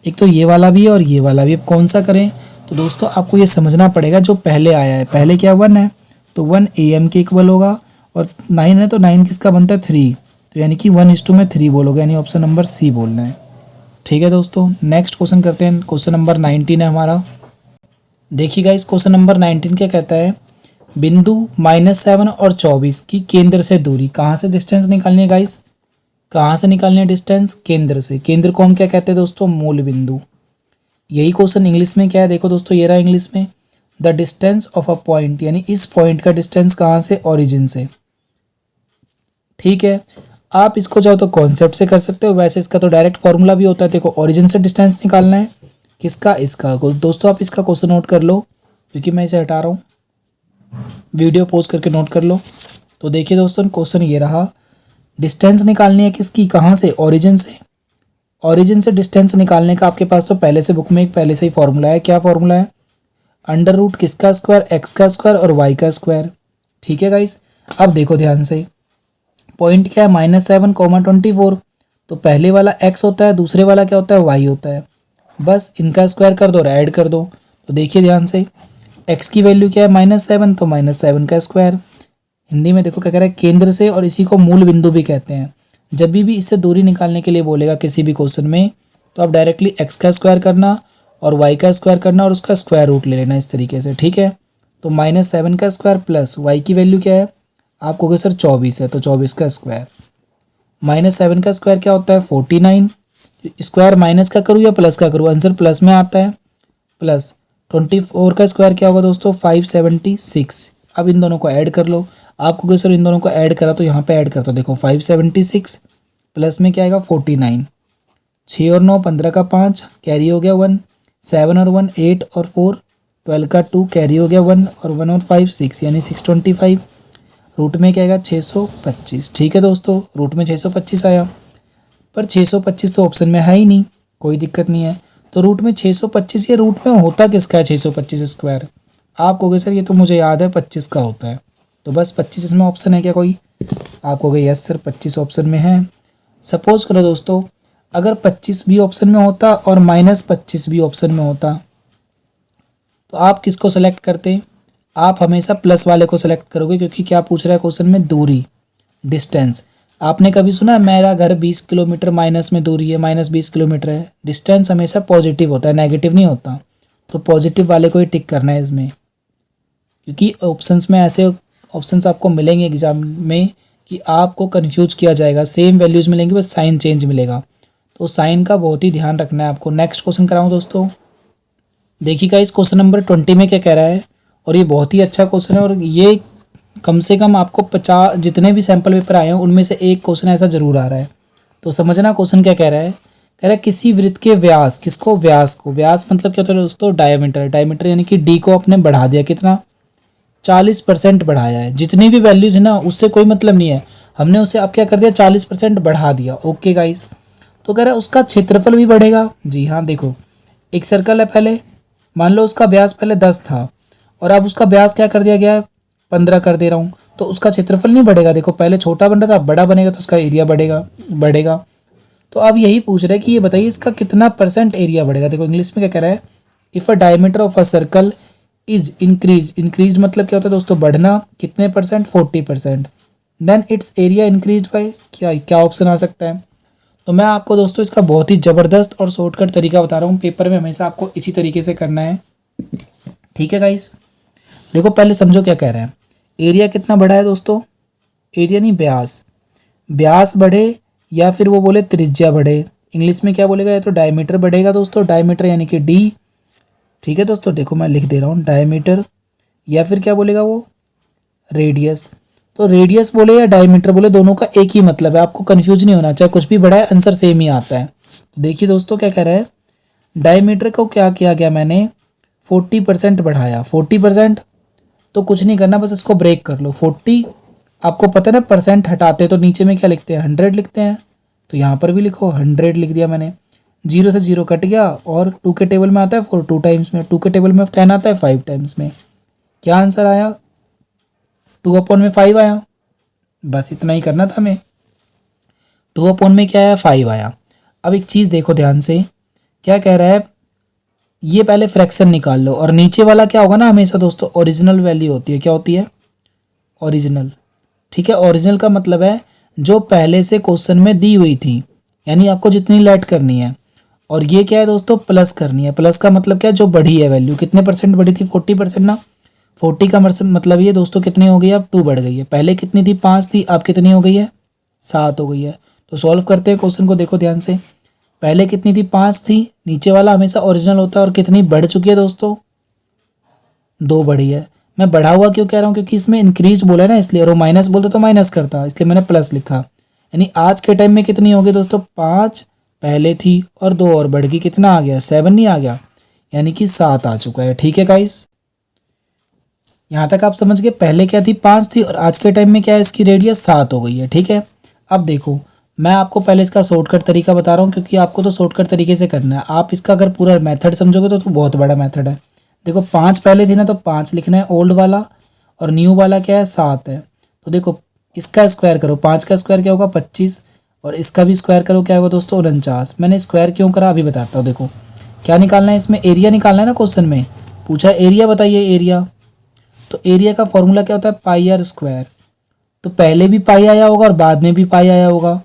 एक तो ये वाला भी है और ये वाला भी। अब कौन सा करें, तो दोस्तों आपको ये समझना पड़ेगा, जो पहले आया है, पहले क्या 1 है, तो 1 AM के इक्वल होगा, और 9 है तो 9 किसका बनता है 3, तो यानी कि 1:3 में 3 बोलोगे, यानी ऑप्शन नंबर सी बोलना है। ठीक है दोस्तों, नेक्स्ट क्वेश्चन करते हैं। क्वेश्चन नंबर 19 है हमारा। देखिए गाइस, क्वेश्चन नंबर 19 क्या कहता है, बिंदु -7 और 24 की केंद्र से दूरी, कहाँ से डिस्टेंस निकालनी है गाइस, कहाँ से निकालनी है डिस्टेंस, केंद्र से। केंद्र को हम क्या कहते हैं दोस्तों, मूल बिंदु। यही क्वेश्चन इंग्लिश में क्या है, देखो दोस्तों ये रहा इंग्लिश में, the distance of a point, यानी इस पॉइंट का डिस्टेंस कहाँ से, ओरिजिन से। ठीक है, आप इसको चाहो तो कॉन्सेप्ट से कर सकते हो, वैसे इसका तो डायरेक्ट फॉर्मूला भी होता है। देखो ओरिजिन से डिस्टेंस निकालना है किसका, इसका। दोस्तों आप इसका क्वेश्चन नोट कर लो, क्योंकि मैं इसे हटा रहा हूँ, वीडियो पॉज करके नोट कर लो। तो देखिए दोस्तों, क्वेश्चन ये रहा, डिस्टेंस निकालनी है किसकी, कहाँ से, ओरिजिन से। ओरिजिन से डिस्टेंस निकालने का आपके पास तो पहले से बुक में एक पहले से ही फॉर्मूला है। क्या फॉर्मूला है, अंडर रूट किसका स्क्वायर, एक्स का स्क्वायर और वाई का स्क्वायर। ठीक है गाइस, अब देखो ध्यान से, पॉइंट क्या है, -7, 24, तो पहले वाला x होता है, दूसरे वाला क्या होता है, y होता है। बस इनका स्क्वायर कर दो और ऐड कर दो। तो देखिए ध्यान से, x की वैल्यू क्या है, -7, तो -7 का स्क्वायर। हिंदी में देखो क्या कह रहा है, केंद्र से, और इसी को मूल बिंदु भी कहते हैं। जब भी इससे दूरी निकालने के लिए बोलेगा किसी भी क्वेश्चन में, तो आप डायरेक्टली x का स्क्वायर करना और y का स्क्वायर करना और उसका स्क्वायर रूट ले लेना इस तरीके से। ठीक है, तो -7 का स्क्वायर प्लस y की वैल्यू क्या है, आप कहोगे सर 24 है, तो 24 का स्क्वायर। -7 का स्क्वायर क्या होता है, 49। स्क्वायर माइनस का करूँ या प्लस का करूँ, आंसर प्लस में आता है। प्लस 24 का स्क्वायर क्या होगा दोस्तों, 576। अब इन दोनों को ऐड कर लो। आप कहोगे सर इन दोनों को ऐड करा, तो यहाँ पे ऐड करता, देखो 576 प्लस में क्या आएगा 49, 6 और 9 15 का 5, कैरी हो गया 1, 7 और 1 8 और 4 12 का 2, कैरी हो गया 1 और 1 और 5 6, यानी 625। रूट में क्या आएगा 625। ठीक है दोस्तों, रूट में 625 आया, पर 625 तो ऑप्शन में है ही नहीं, कोई दिक्कत नहीं है। तो रूट में 625, ये रूट में होता किसका है 625 स्क्वायर। आप कहोगे सर ये तो मुझे याद है 25 का होता है, तो बस 25 इसमें ऑप्शन है क्या कोई, आप कहोगे यस सर 25 ऑप्शन में है। सपोज करो दोस्तों, अगर 25 भी ऑप्शन में होता और -25 भी ऑप्शन में होता, तो आप किसको सेलेक्ट करते, आप हमेशा प्लस वाले को सेलेक्ट करोगे, क्योंकि क्या पूछ रहा है क्वेश्चन में, दूरी, डिस्टेंस। आपने कभी सुना मेरा घर 20 किलोमीटर माइनस में दूरी है, -20 किलोमीटर है। डिस्टेंस हमेशा पॉजिटिव होता है, नेगेटिव नहीं होता। तो पॉजिटिव वाले को ही टिक करना है इसमें, क्योंकि ऑप्शंस में ऐसे ऑप्शंस आपको मिलेंगे एग्जाम में कि आपको कंफ्यूज किया जाएगा, सेम वैल्यूज़ मिलेंगी बस साइन चेंज मिलेगा। तो साइन का बहुत ही ध्यान रखना है आपको। नेक्स्ट क्वेश्चन कराऊँ दोस्तों, देखिएगा इस क्वेश्चन नंबर 20 में क्या कह रहा है, और ये बहुत ही अच्छा क्वेश्चन है, और ये कम से कम आपको 50 जितने भी सैम्पल पेपर आए हैं उनमें से एक क्वेश्चन ऐसा जरूर आ रहा है। तो समझना क्वेश्चन क्या कह रहा है, कह रहा है किसी वृत्त के व्यास, किसको, व्यास को, व्यास मतलब क्या होता है दोस्तों, डायमीटर। डायमीटर यानी कि डी को आपने बढ़ा दिया, कितना, 40% बढ़ाया है। जितनी भी वैल्यूज है ना उससे कोई मतलब नहीं है, हमने उसे अब क्या कर दिया 40% बढ़ा दिया। ओके गाइस, तो कह रहा है उसका क्षेत्रफल भी बढ़ेगा। जी हाँ, देखो एक सर्कल है, पहले मान लो उसका व्यास पहले 10 था और अब उसका व्यास क्या कर दिया गया है, 15 कर दे रहा हूँ, तो उसका क्षेत्रफल नहीं बढ़ेगा। देखो पहले छोटा बन रहा था, बड़ा बनेगा तो उसका एरिया बढ़ेगा। तो अब यही पूछ रहा है कि ये बताइए इसका कितना % एरिया बढ़ेगा। देखो इंग्लिश में क्या कह रहा है, if a diameter of a circle is increase मतलब क्या होता है दोस्तों, बढ़ना, कितने %, 40%, then it's area increase by, क्या ऑप्शन आ सकता है। तो मैं आपको दोस्तों इसका बहुत ही ज़बरदस्त और शॉर्टकट तरीका बता रहा हूँ, पेपर में हमेशा आपको इसी तरीके से करना है। ठीक है गाइस, देखो पहले समझो क्या कह रहा है, एरिया कितना बढ़ा है दोस्तों, एरिया नहीं व्यास, व्यास बढ़े या फिर वो बोले त्रिज्या बढ़े। इंग्लिश में क्या बोलेगा, या तो डायमीटर बढ़ेगा दोस्तों, डायमीटर यानी कि डी। ठीक है दोस्तों, देखो मैं लिख दे रहा हूँ डायमीटर, या फिर क्या बोलेगा वो, रेडियस। तो रेडियस बोले या डायमीटर बोले, दोनों का एक ही मतलब है, आपको कंफ्यूज नहीं होना, चाहे कुछ भी बढ़ाए आंसर सेम ही आता है। तो देखिए दोस्तों क्या कह रहा है, डायमीटर को क्या किया गया मैंने, 40% बढ़ाया। 40% तो कुछ नहीं करना, बस इसको ब्रेक कर लो। 40 आपको पता है ना, परसेंट हटाते तो नीचे में क्या लिखते हैं, 100 लिखते हैं, तो यहाँ पर भी लिखो 100 लिख दिया मैंने। 0 से 0 कट गया, और 2 के टेबल में आता है 4 2 टाइम्स में, 2 के टेबल में 10 आता है 5 टाइम्स में। क्या आंसर आया, 2/5 आया। बस इतना ही करना था हमें, 2 में क्या आया, 5 आया। अब एक चीज़ देखो ध्यान से, क्या कह रहा है, ये पहले फ्रैक्शन निकाल लो, और नीचे वाला क्या होगा ना, हमेशा दोस्तों ओरिजिनल वैल्यू होती है। क्या होती है, ओरिजिनल। ठीक है, ओरिजिनल का मतलब है जो पहले से क्वेश्चन में दी हुई थी, यानी आपको जितनी लेट करनी है। और ये क्या है दोस्तों, प्लस करनी है। प्लस का मतलब क्या है, जो बढ़ी है वैल्यू, कितने परसेंट बढ़ी थी, 40% ना। 40 का मतलब ये दोस्तों कितनी हो गई, अब 2 बढ़ गई है। पहले कितनी थी, 5 थी, अब कितनी हो गई है, 7 हो गई है। तो सॉल्व करते हैं क्वेश्चन को, देखो ध्यान से। पहले कितनी थी, 5 थी, नीचे वाला हमेशा ओरिजिनल होता है, और कितनी बढ़ चुकी है दोस्तों, 2 बढ़ी है। मैं बढ़ा हुआ क्यों कह रहा हूँ, क्योंकि इसमें इंक्रीज बोला है ना, इसलिए। और वो माइनस बोलते तो माइनस करता, इसलिए मैंने प्लस लिखा। यानी आज के टाइम में कितनी होगी दोस्तों, 5 पहले थी और 2 और बढ़ गई, कितना आ गया, 7 नहीं आ गया, यानी कि 7 आ चुका है। ठीक है गाइस, यहाँ तक आप समझ गए। पहले क्या थी, 5 थी, और आज के टाइम में क्या है, इसकी रेडियस 7 हो गई है। ठीक है, अब देखो, मैं आपको पहले इसका शॉर्टकट तरीका बता रहा हूँ, क्योंकि आपको तो शॉर्टकट तरीके से करना है। आप इसका अगर पूरा मेथड समझोगे तो बहुत बड़ा मेथड है। देखो 5 पहले थी ना, तो 5 लिखना है ओल्ड वाला, और न्यू वाला क्या है, 7 है। तो देखो इसका स्क्वायर करो, 5 का स्क्वायर क्या होगा, 25, और इसका भी स्क्वायर करो, क्या होगा दोस्तों, 49। मैंने स्क्वायर क्यों करा अभी बताता हूँ। देखो क्या निकालना है, इसमें एरिया निकालना है ना, क्वेश्चन में पूछा एरिया, बताइए एरिया। तो एरिया का फॉर्मूला क्या होता है, पाई आर स्क्वायर। तो पहले भी पाई आया होगा और बाद में भी पाई आया होगा,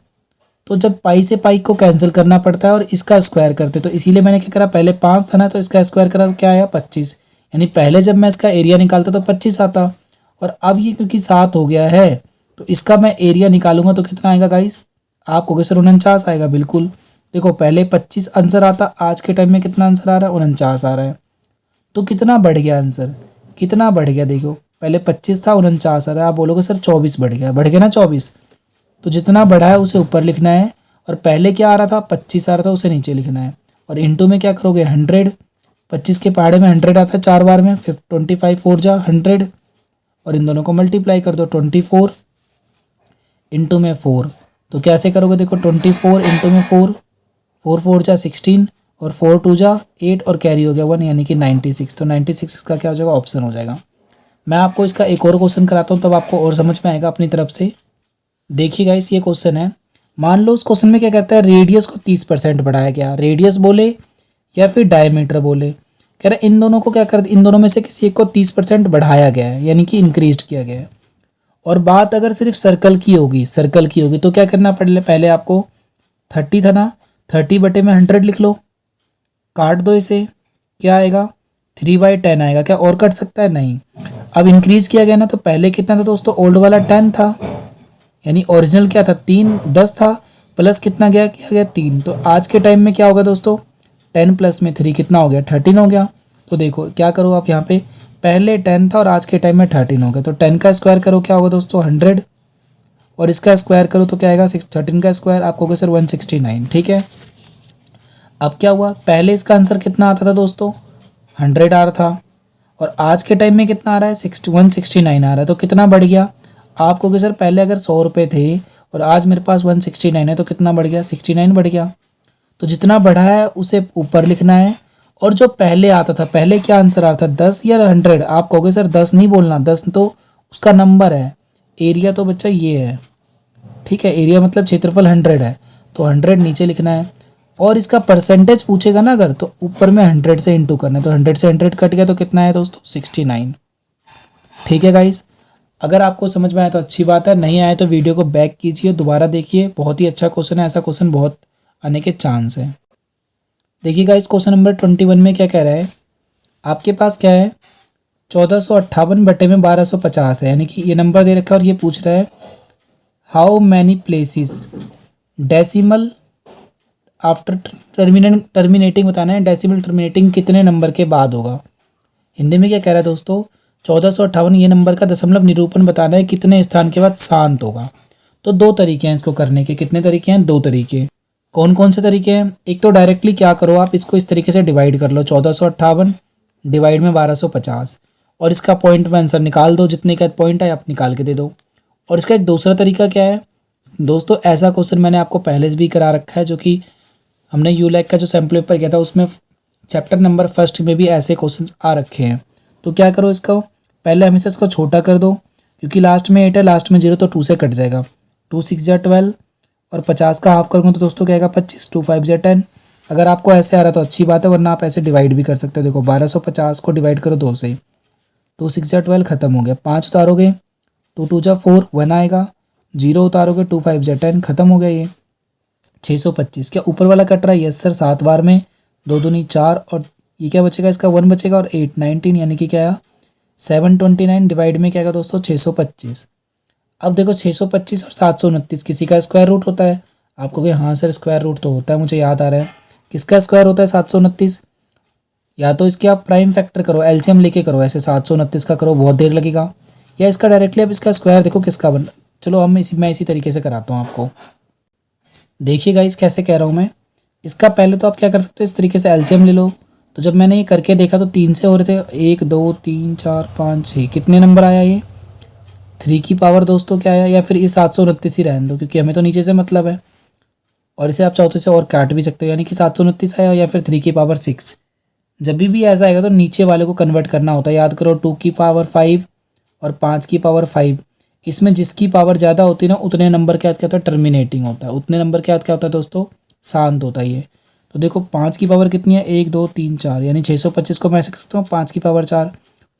तो जब पाई से पाई को कैंसिल करना पड़ता है और इसका स्क्वायर करते, तो इसीलिए मैंने क्या करा, पहले 5 था ना, तो इसका स्क्वायर करा तो क्या आया, 25। यानी पहले जब मैं इसका एरिया निकालता तो 25 आता, और अब ये क्योंकि 7 हो गया है, तो इसका मैं एरिया निकालूंगा तो कितना आएगा गाइस, आप कहोगे सर 49 आएगा। बिल्कुल, देखो पहले 25 आंसर आता, आज के टाइम में कितना आंसर आ रहा है, 49 आ रहा है। तो कितना बढ़ गया आंसर, कितना बढ़ गया, देखो पहले 25 था, 49 आ रहा है। आप बोलोगे सर 24 बढ़ गया, बढ़ गया ना 24। तो जितना बढ़ा है उसे ऊपर लिखना है, और पहले क्या आ रहा था, 25 आ रहा था, उसे नीचे लिखना है। और इंटू में क्या करोगे, 100। 25 के पहाड़े में 100 आता है 4 बार में, 25 4 जा 100, और इन दोनों को मल्टीप्लाई कर दो, 24 इंटू में 4। तो कैसे करोगे, देखो 24 इंटू में 4, 4 4 जा 16, और 4 2 जा 8, और कैरी हो गया 1, यानी कि 96। तो 96 इसका क्या हो जाएगा, ऑप्शन हो जाएगा। मैं आपको इसका एक और क्वेश्चन कराता हूँ, तब आपको और समझ में आएगा अपनी तरफ से। देखिए गाइस, ये क्वेश्चन है। मान लो उस क्वेश्चन में क्या कहता है, रेडियस को 30% बढ़ाया गया। रेडियस बोले या फिर डायमीटर बोले, कह रहा है इन दोनों को क्या कर, इन दोनों में से किसी एक को 30% बढ़ाया गया है, यानी कि इंक्रीज किया गया है। और बात अगर सिर्फ सर्कल की होगी, सर्कल की होगी, तो क्या करना पड़े, पहले आपको 30 था ना, 30 बटे में 100 लिख लो, काट दो इसे, क्या आएगा, 3/10 आएगा। क्या और कट सकता है, नहीं। अब इंक्रीज किया गया ना, तो पहले कितना था दोस्तों, ओल्ड वाला 10 था, यानी ओरिजिनल क्या था, 3 10 था, प्लस कितना गया, किया गया 3। तो आज के टाइम में क्या होगा दोस्तों, 10 प्लस में 3 कितना हो गया, 13 हो गया। तो देखो क्या करो आप, यहाँ पे पहले 10 था और आज के टाइम में 13 हो गया। तो 10 का स्क्वायर करो, क्या होगा दोस्तों, 100, और इसका स्क्वायर करो तो क्या आएगा, 13 का स्क्वायर, आपको होगा सर 169। ठीक है, अब क्या हुआ, पहले इसका आंसर कितना आता था दोस्तों, 100 आ रहा था, और आज के टाइम में कितना आ रहा है, 169 आ रहा है। तो कितना बढ़ गया, आप कहोगे सर पहले अगर 100 रुपये थे और आज मेरे पास 169 है, तो कितना बढ़ गया, 69 बढ़ गया। तो जितना बढ़ा है उसे ऊपर लिखना है, और जो पहले आता था, पहले क्या आंसर आ रहा था, 10 या 100। आप कहोगे सर 10 नहीं बोलना, 10 तो उसका नंबर है, एरिया तो बच्चा ये है। ठीक है, एरिया मतलब क्षेत्रफल 100 है, तो 100 नीचे लिखना है। और इसका परसेंटेज पूछेगा ना अगर, तो ऊपर में 100 से इंटू करना है। तो 100 से 100 कट गया, तो कितना है दोस्तों, 69। ठीक है गाइस, अगर आपको समझ में आया तो अच्छी बात है, नहीं आए तो वीडियो को बैक कीजिए, दोबारा देखिए, बहुत ही अच्छा क्वेश्चन है, ऐसा क्वेश्चन बहुत आने के चांस है। देखिए गाइस, क्वेश्चन नंबर 21 में क्या कह रहा है, आपके पास क्या है, 1458 बटे में 1250 है, यानी कि ये नंबर दे रखा है, और ये पूछ रहा है how many places decimal after terminating बताना है, डेसिमल टर्मिनेटिंग कितने नंबर के बाद होगा। हिंदी में क्या कह रहा है दोस्तों, 1458 ये नंबर का दशमलव निरूपण बताना है, कितने स्थान के बाद शांत होगा। तो 2 तरीके हैं इसको करने के, कितने तरीके हैं, 2 तरीके। कौन कौन से तरीके हैं, एक तो डायरेक्टली क्या करो आप, इसको इस तरीके से डिवाइड कर लो, 1458 डिवाइड में 1250, और इसका पॉइंट में आंसर निकाल दो, जितने का पॉइंट है आप निकाल के दे दो। और इसका एक दूसरा तरीका क्या है दोस्तों, ऐसा क्वेश्चन मैंने आपको पहले से भी करा रखा है, जो कि हमने यूलैक का जो सैम्पल पेपर किया था, उसमें चैप्टर नंबर 1 में भी ऐसे क्वेश्चन आ रखे हैं। तो क्या करो, इसका पहले हमेशा इसको छोटा कर दो, क्योंकि लास्ट में 8 है, लास्ट में 0, तो 2 से कट जाएगा, 2 6 जा 12, और 50 का हाफ करूँगा तो दोस्तों क्या आएगा, 25, 2 5 जा 10। अगर आपको ऐसे आ रहा है तो अच्छी बात है, वरना आप ऐसे डिवाइड भी कर सकते हो। देखो 1250 को डिवाइड करो 2 से, 2 6 जा 12, खत्म हो गया, 5 उतारोगे टू टू जा 4, 1 आएगा, 0 उतारोगे 2 5 जा 10, खत्म हो गया ये 625। क्या ऊपर वाला कट रहा है? यस सर, 7 बार में 2 दूनी 4 और ये क्या बचेगा, इसका 1 बचेगा और 8 19, यानी कि क्या आया 729 डिवाइड में क्या आएगा दोस्तों 625। अब देखो 625 और 729 किसी का स्क्वायर रूट होता है। आप कहोगे हाँ सर स्क्वायर रूट तो होता है, मुझे याद आ रहा है। किसका स्क्वायर होता है 729? या तो इसके आप प्राइम फैक्टर करो, एलसीएम लेके करो, ऐसे 729 का करो, बहुत देर लगेगा। या इसका डायरेक्टली अब इसका स्क्वायर देखो किसका बन, चलो हम मैं इसी तरीके से कराता हूँ आपको। देखिए गाइस कैसे कह रहा हूँ मैं। इसका पहले तो आप क्या कर सकते हो, इस तरीके से एलसीएम ले लो। तो जब मैंने ये करके देखा तो 3 से हो रहे थे, 1 2 3 4 5 6, कितने नंबर आया ये 3 की पावर दोस्तों क्या आया। या फिर ये 729 ही रहने दो क्योंकि हमें तो नीचे से मतलब है। और इसे आप चाहो तो इसे और काट भी सकते हो, यानी कि 729 आया या फिर 3 की पावर 6। जब भी ऐसा आएगा तो नीचे वाले को कन्वर्ट करना होता है। याद करो 2 की पावर 5 और 5 की पावर 5, इसमें जिसकी पावर ज़्यादा होती है ना उतने नंबर क्या होता है टर्मिनेटिंग होता है, उतने नंबर क्या होता है दोस्तों शांत होता है ये। तो देखो 5 की पावर कितनी है, 1 2 3 4, यानी 625 को मैं ऐसे कह सकता हूँ 5 की पावर 4।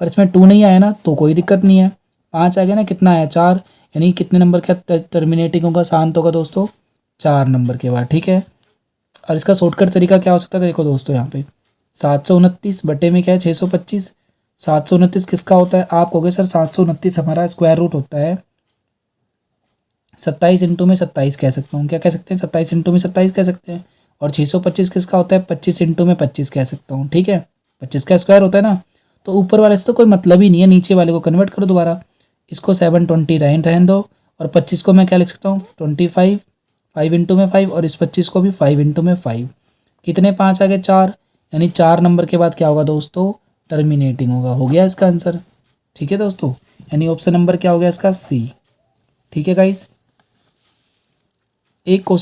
पर इसमें 2 नहीं आया ना तो कोई दिक्कत नहीं है, 5 आ गया ना, कितना आया 4, यानी कितने नंबर क्या टर्मिनेटिंग होगा शांत होगा दोस्तों 4 नंबर के बाद, ठीक है। और इसका शॉर्टकट तरीका क्या हो सकता है, देखो दोस्तों यहाँ पे 729 बटे में क्या है 625। 729 किसका होता है, आप कहोगे सर 729 हमारा स्क्वायर रूट होता है 27 इंटू में 27 कह सकता हूँ, क्या कह सकते हैं 27 इंटू में 27 कह सकते हैं। और 625 किसका होता है 25 इंटू में 25 कह सकता हूँ, ठीक है, 25 का स्क्वायर होता है ना। तो ऊपर वाले से तो कोई मतलब ही नहीं है, नीचे वाले को कन्वर्ट करो दोबारा। इसको 729 रहने दो और 25 को मैं क्या लिख सकता हूँ 25, 5 इंटू में 5, और इस 25 को भी 5 इंटू में 5। कितने 5 आ गए 4, यानी 4 नंबर के बाद क्या होगा दोस्तों टर्मिनेटिंग होगा। हो गया इसका आंसर, ठीक है दोस्तों, यानी ऑप्शन नंबर क्या हो गया इसका सी। ठीक है गाइस, एक क्वेश्चन